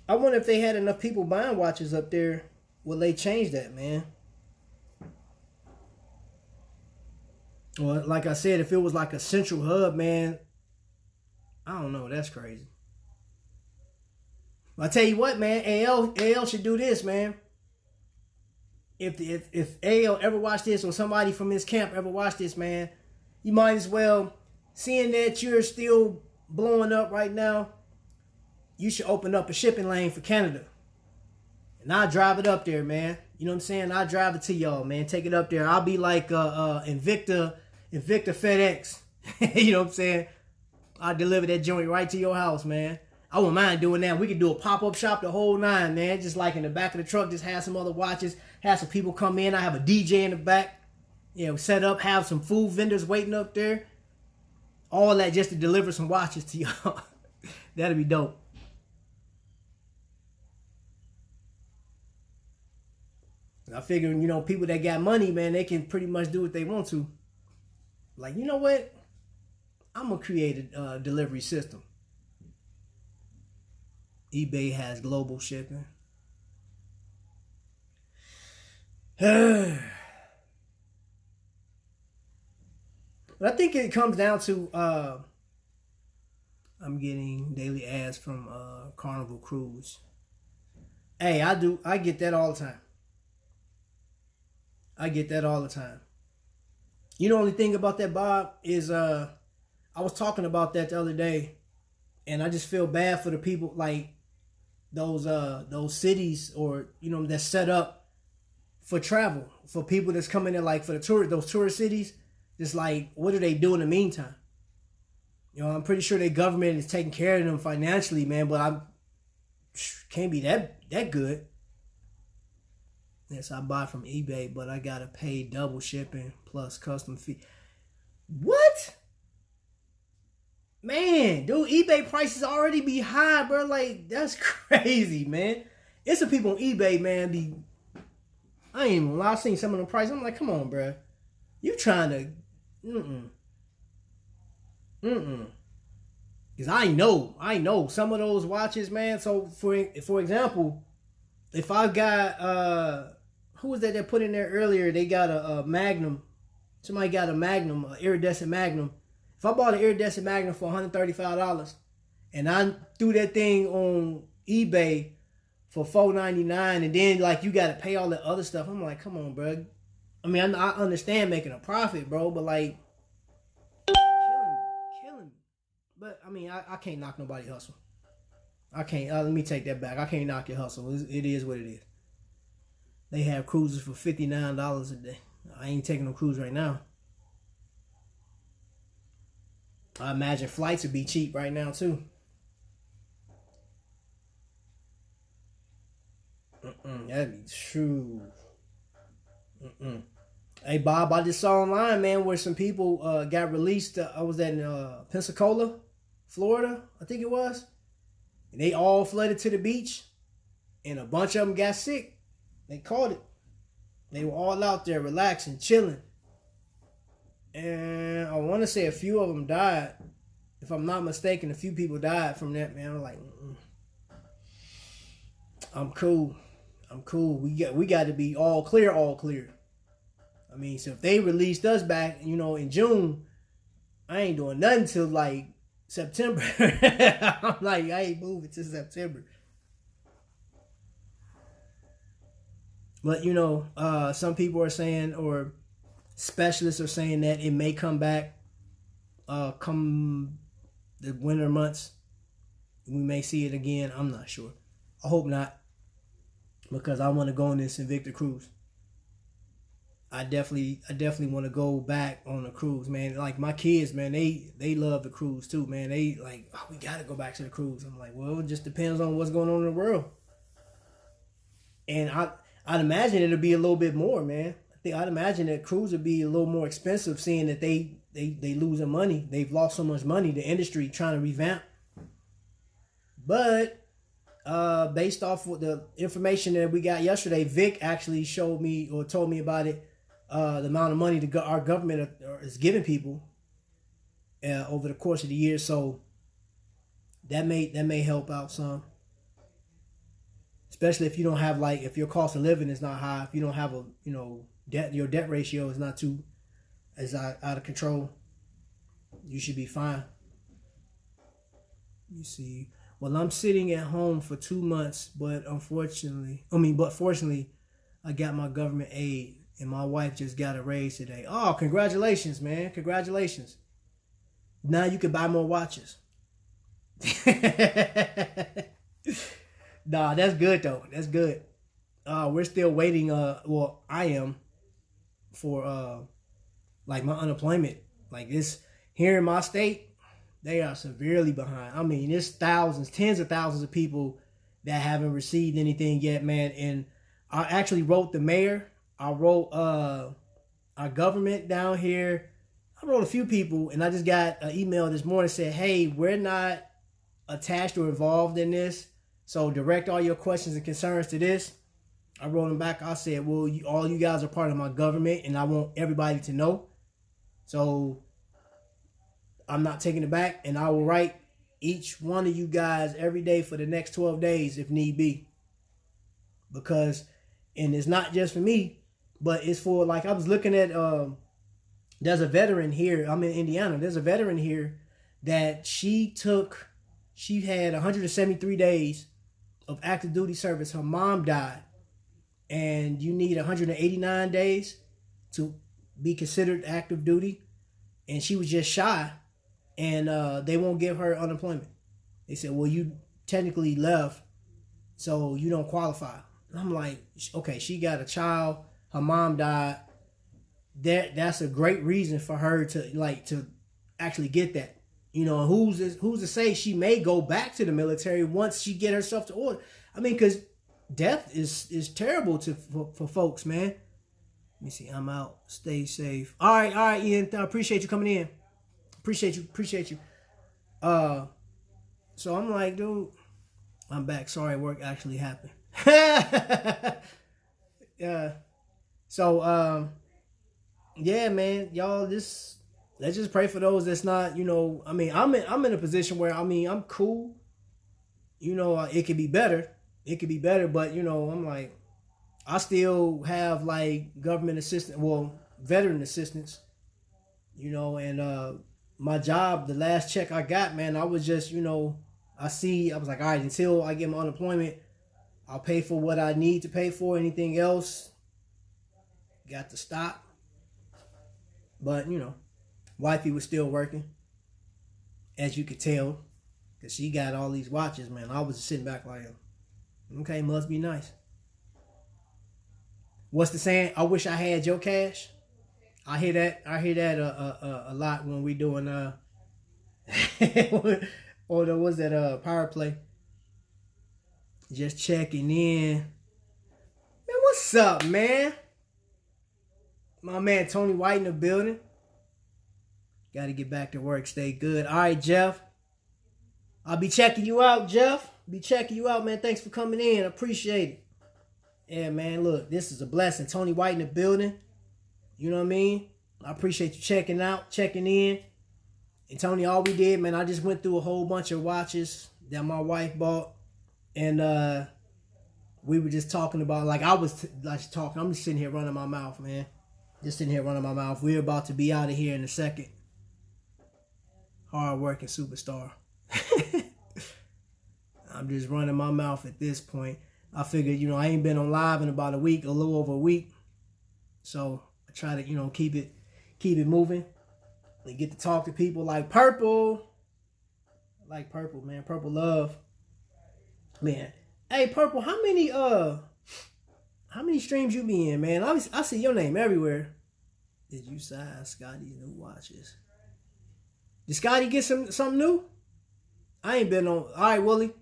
I wonder if they had enough people buying watches up there. Will they change that, man? Well, like I said, if it was like a central hub, man, I don't know. That's crazy. I tell you what, man, AL should do this, man. If AL ever watch this, or somebody from his camp ever watch this, man, you might as well, seeing that you're still blowing up right now, you should open up a shipping lane for Canada. And I'll drive it up there, man. You know what I'm saying? I'll drive it to y'all, man. Take it up there. I'll be like Invicta FedEx. You know what I'm saying? I'll deliver that joint right to your house, man. I wouldn't mind doing that. We could do a pop-up shop the whole nine, man. Just like in the back of the truck, just have some other watches, have some people come in. I have a DJ in the back. You know, set up, have some food vendors waiting up there. All that just to deliver some watches to y'all. That'd be dope. I figure, you know, people that got money, man, they can pretty much do what they want to. Like, you know what? I'm going to create a delivery system. eBay has global shipping. But I think it comes down to, I'm getting daily ads from Carnival Cruise. Hey, I get that all the time. I get that all the time. You know, the only thing about that, Bob, is I was talking about that the other day, and I just feel bad for the people, like those cities, or, you know, that's set up for travel, for people that's coming in, like for the tourist, those tourist cities. Just like, what do they do in the meantime? You know, I'm pretty sure their government is taking care of them financially, man, but I can't be that good. Yes, I buy from eBay, but I gotta pay double shipping plus custom fee. What? Man, dude, eBay prices already be high, bro. Like, that's crazy, man. It's some people on eBay, man, I ain't even lie. I seen some of them prices. I'm like, come on, bro. You trying to, Because I know some of those watches, man. So, for example, if I got, who was that put in there earlier? They got a Magnum. Somebody got a Magnum, an iridescent Magnum. If I bought an iridescent Magnum for $135 and I threw that thing on eBay for $4.99 and then like you got to pay all the other stuff, I'm like, come on, bro. I mean, I understand making a profit, bro, but like, killing me. But I mean, I can't knock nobody's hustle. I can't. Let me take that back. I can't knock your hustle. It is what it is. They have cruises for $59 a day. I ain't taking no cruise right now. I imagine flights would be cheap right now too. That'd be true. Hey Bob, I just saw online, man, where some people got released. I was at Pensacola, Florida, I think it was. And they all flooded to the beach, and a bunch of them got sick. They caught it. They were all out there relaxing, chilling. And I want to say a few of them died. If I'm not mistaken, a few people died from that, man. I'm like, I'm cool. We got to be all clear. I mean, so if they released us back, in June, I ain't doing nothing till like September. I'm like, I ain't moving till September. But some people are saying, or specialists are saying that it may come back come the winter months. We may see it again. I'm not sure. I hope not, because I want to go on this Invicta cruise. I definitely want to go back on a cruise, man. Like my kids, man, they love the cruise too, man. They like, we gotta go back to the cruise. I'm like, well, it just depends on what's going on in the world. And I'd imagine it'll be a little bit more, man. I'd imagine that cruise would be a little more expensive, seeing that they losing money. They've lost so much money. The industry trying to revamp. But based off of the information that we got yesterday, Vic actually showed me or told me about it. The amount of money our government is giving people over the course of the year. So that may help out some. Especially if you don't have, like, if your cost of living is not high, if you don't have your debt ratio is not too out of control, you should be fine. You see, well, I'm sitting at home for 2 months, but fortunately, I got my government aid, and my wife just got a raise today. Oh, congratulations, man! Congratulations. Now you can buy more watches. Nah, that's good though. That's good. We're still waiting. Well, I am for like my unemployment. Like this here in my state, they are severely behind. I mean, there's thousands, tens of thousands of people that haven't received anything yet, man. And I actually wrote the mayor. I wrote our government down here. I wrote a few people, and I just got an email this morning that said, hey, we're not attached or involved in this, so direct all your questions and concerns to this. I wrote them back. I said, well, all you guys are part of my government, and I want everybody to know. So I'm not taking it back, and I will write each one of you guys every day for the next 12 days if need be. Because, and it's not just for me, but it's for, like, I was looking at, there's a veteran here. I'm in Indiana. There's a veteran here that she had 173 days of active duty service. Her mom died. And you need 189 days to be considered active duty. And she was just shy. And they won't give her unemployment. They said, well, you technically left, so you don't qualify. And I'm like, okay, she got a child. Her mom died. That's a great reason for her to actually get that. Who's to say she may go back to the military once she get herself to order? I mean, because death is terrible for folks, man. Let me see. I'm out. Stay safe. All right, Ian. I appreciate you coming in. Appreciate you. So I'm like, dude, I'm back. Sorry, work actually happened. Yeah. So yeah, man, y'all just let's just pray for those that's not, I mean, I'm in a position where I'm cool. It could be better. It could be better, but I'm like, I still have like government assistance, well, veteran assistance, and my job, the last check I got, man, I was just, I was like, all right, until I get my unemployment, I'll pay for what I need to pay for. Anything else, got to stop. But, wifey was still working, as you could tell, because she got all these watches, man. I was just sitting back like, okay, must be nice. What's the saying? I wish I had your cash. I hear that a lot when we doing or there was that power play. Just checking in. Man, what's up, man? My man Tony White in the building. Got to get back to work. Stay good. All right, Jeff. I'll be checking you out, Jeff. Be checking you out, man. Thanks for coming in. I appreciate it. Yeah, man, look, this is a blessing. Tony White in the building. You know what I mean? I appreciate you checking in. And Tony, all we did, man, I just went through a whole bunch of watches that my wife bought. And we were just talking about, like, I was talking. I'm just sitting here running my mouth, man. We're about to be out of here in a second. Hard-working superstar. I'm just running my mouth at this point. I figured, I ain't been on live in about a little over a week. So I try to, keep it moving. And get to talk to people like Purple. Like Purple, man. Purple love. Man. Hey, Purple, how many streams you be in, man? I see your name everywhere. Did you size Scotty's new watches? Did Scotty get something new? I ain't been on. All right, Willie.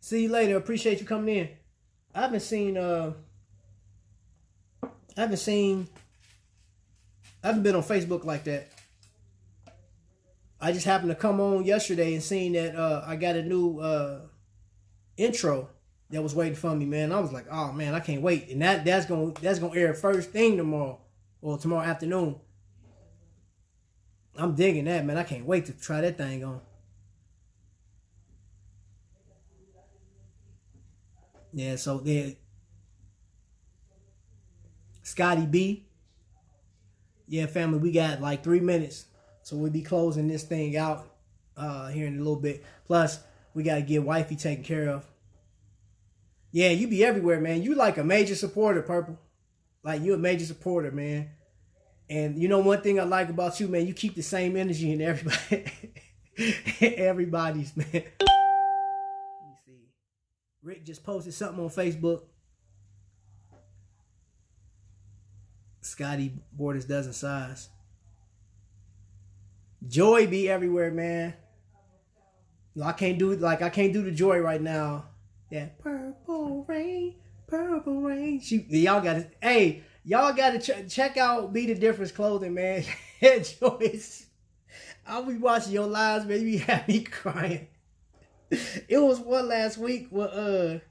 See you later. Appreciate you coming in. I haven't been on Facebook like that. I just happened to come on yesterday and seen that I got a new intro that was waiting for me, man. I was like, oh man, I can't wait. And that's gonna air first thing tomorrow or tomorrow afternoon. I'm digging that, man. I can't wait to try that thing on. Yeah, so there, Scotty B. Yeah, family, we got like 3 minutes. So we'll be closing this thing out here in a little bit. Plus, we got to get wifey taken care of. Yeah, you be everywhere, man. You like a major supporter, Purple. Like, you a major supporter, man. And one thing I like about you, man, you keep the same energy in everybody. Everybody's, man. Let me see. Rick just posted something on Facebook. Scotty Borders doesn't size. Joy be everywhere, man. I can't do the Joy right now. That purple rain. Y'all gotta check out Be the Difference clothing, man. Joyce, I'll be watching your lives, man. You have me crying. It was one last week where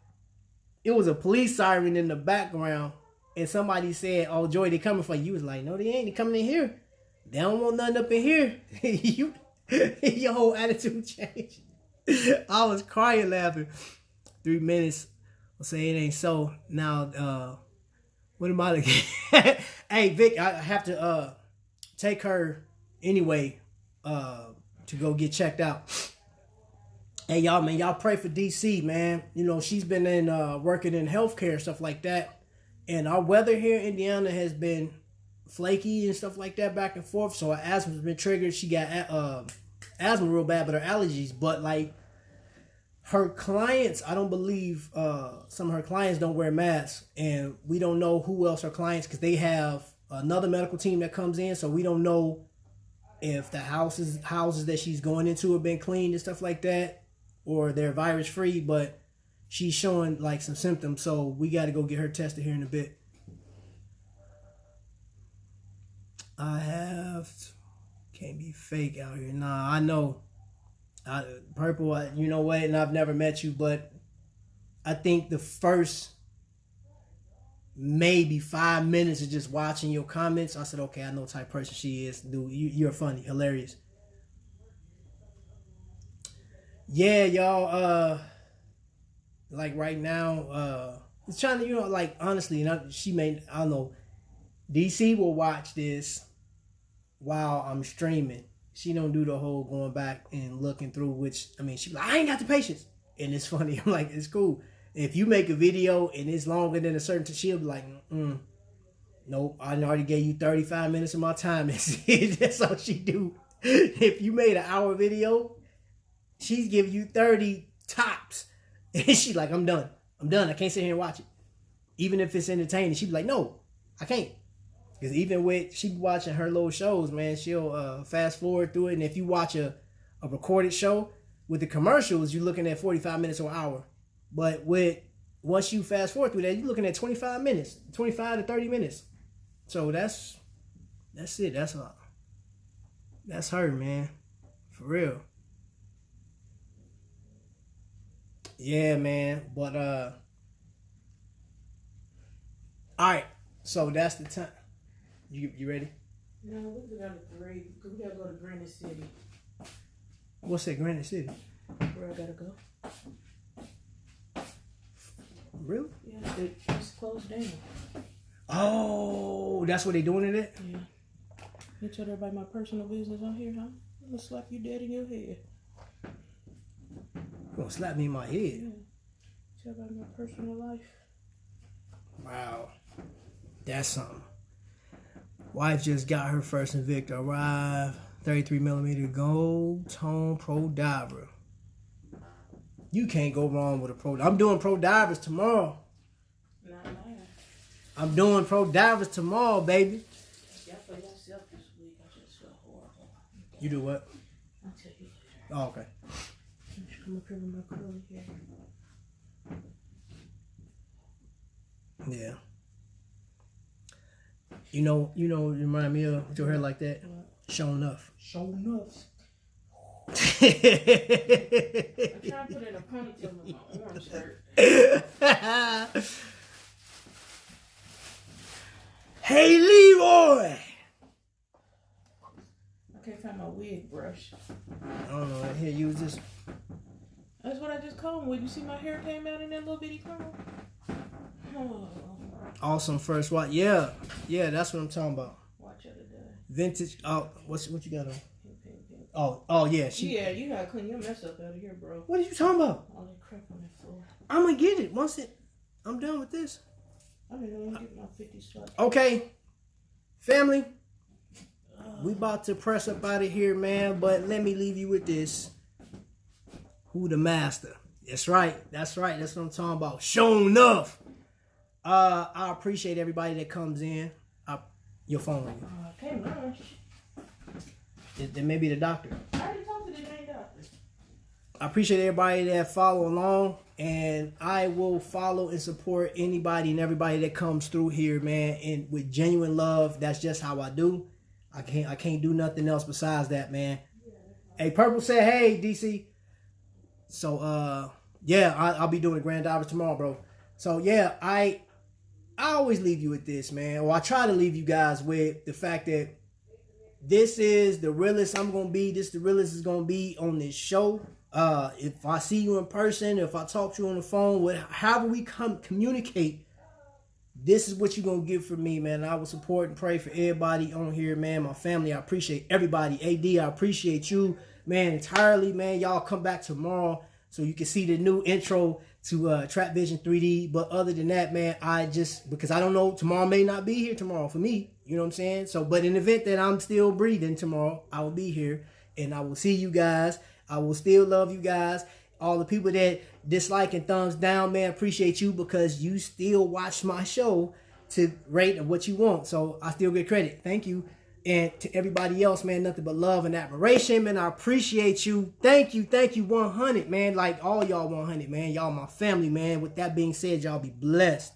it was a police siren in the background, and somebody said, "Oh, Joy, they coming for you." You was like, "No, they ain't. They coming in here. They don't want nothing up in here." Your whole attitude changed. I was crying laughing. 3 minutes. I'll say it ain't so. Now, what am I looking at? Hey, Vic, I have to take her anyway to go get checked out. Hey, y'all, man, y'all pray for DC, man. She's been in working in healthcare, stuff like that. And our weather here in Indiana has been flaky and stuff like that, back and forth. So her asthma's been triggered. She got asthma real bad, but her allergies. But like her clients, I don't believe some of her clients don't wear masks, and we don't know who else are clients because they have another medical team that comes in. So we don't know if the houses that she's going into have been cleaned and stuff like that, or they're virus free. But she's showing like some symptoms, so we got to go get her tested here in a bit. Can't be fake out here. Nah, I know. Purple, you know what? And I've never met you, but I think the first maybe 5 minutes of just watching your comments, I said, okay, I know what type of person she is. Dude, you're funny, hilarious. Yeah, y'all, like right now, it's trying to, like, honestly, she may, I don't know, DC will watch this while I'm streaming. She don't do the whole going back and looking through, which, I mean, she be like, I ain't got the patience. And it's funny. I'm like, it's cool. If you make a video and it's longer than a certain time, she'll be like, nope, I already gave you 35 minutes of my time. That's all she do. If you made an hour video, she's giving you 30 tops. And she's like, I'm done. I can't sit here and watch it. Even if it's entertaining, she'd be like, no, I can't. Because even with, she be watching her little shows, man, she'll fast forward through it. And if you watch a recorded show with the commercials, you're looking at 45 minutes or an hour. But once you fast forward through that, you're looking at 25 minutes, 25 to 30 minutes. So that's it. That's her, man. For real. Yeah, man. But all right. So that's the time. You ready? No, we gotta grade because we gotta go to Granite City. What's that, Granite City? Where I gotta go? Really? Yeah, it just closed down. Oh, that's what they doing it at? Yeah. You told everybody my personal business on here, huh? I'm gonna slap you dead in your head. You gonna slap me in my head? Yeah. Tell about my personal life. Wow. That's something. Wife just got her first Invicta arrive. 33mm gold tone Pro Diver. You can't go wrong with a Pro. I'm doing Pro Divers tomorrow. Not mine. I'm doing Pro Divers tomorrow, baby. Y'all for yourself this week. I just feel horrible. You do what? I'll tell you later. Oh, okay. You should come up here with my curly hair. Yeah. You know, you remind me of with your hair like that. What? Show enough. Show enough. I'm trying to put in a ponytail with my orange shirt. Hey, Leroy! I can't find my wig brush. I don't know. Here, use this. That's what I just combed with. You see my hair came out in that little bitty comb? Oh. Awesome first watch. Yeah, that's what I'm talking about. Watch of the day. Vintage. Oh, what you got on? Oh, yeah. Yeah, you gotta clean your mess up out of here, bro. What are you talking about? All that crap on that floor. I'm gonna get it once I'm done with this. I didn't even get my 50 slot. Okay, family. We about to press up out of here, man. But let me leave you with this. Who the master? That's right. That's what I'm talking about. Show enough. I appreciate everybody that comes in. Your phone ring. Can't lunch. Then maybe the doctor. I already talked to the dang doctor. I appreciate everybody that follow along, and I will follow and support anybody and everybody that comes through here, man. And with genuine love, that's just how I do. I can't do nothing else besides that, man. Hey, Purple said, hey, DC. So, yeah, I'll be doing the Grand Divers tomorrow, bro. So, yeah, I always leave you with this, man. Or I try to leave you guys with the fact that this is the realest I'm going to be. This is the realest is going to be on this show. If I see you in person, if I talk to you on the phone, however we communicate, this is what you're going to get from me, man. I will support and pray for everybody on here, man. My family, I appreciate everybody. AD, I appreciate you, man, entirely, man. Y'all come back tomorrow so you can see the new intro to Trapvision 3D. But other than that, man, because I don't know, tomorrow may not be here tomorrow for me. You know what I'm saying? So, but in the event that I'm still breathing tomorrow, I will be here and I will see you guys. I will still love you guys. All the people that dislike and thumbs down, man, appreciate you because you still watch my show to rate what you want. So I still get credit. Thank you. And to everybody else, man, nothing but love and admiration, man. I appreciate you. Thank you. 100, man. Like all y'all 100, man. Y'all my family, man. With that being said, y'all be blessed.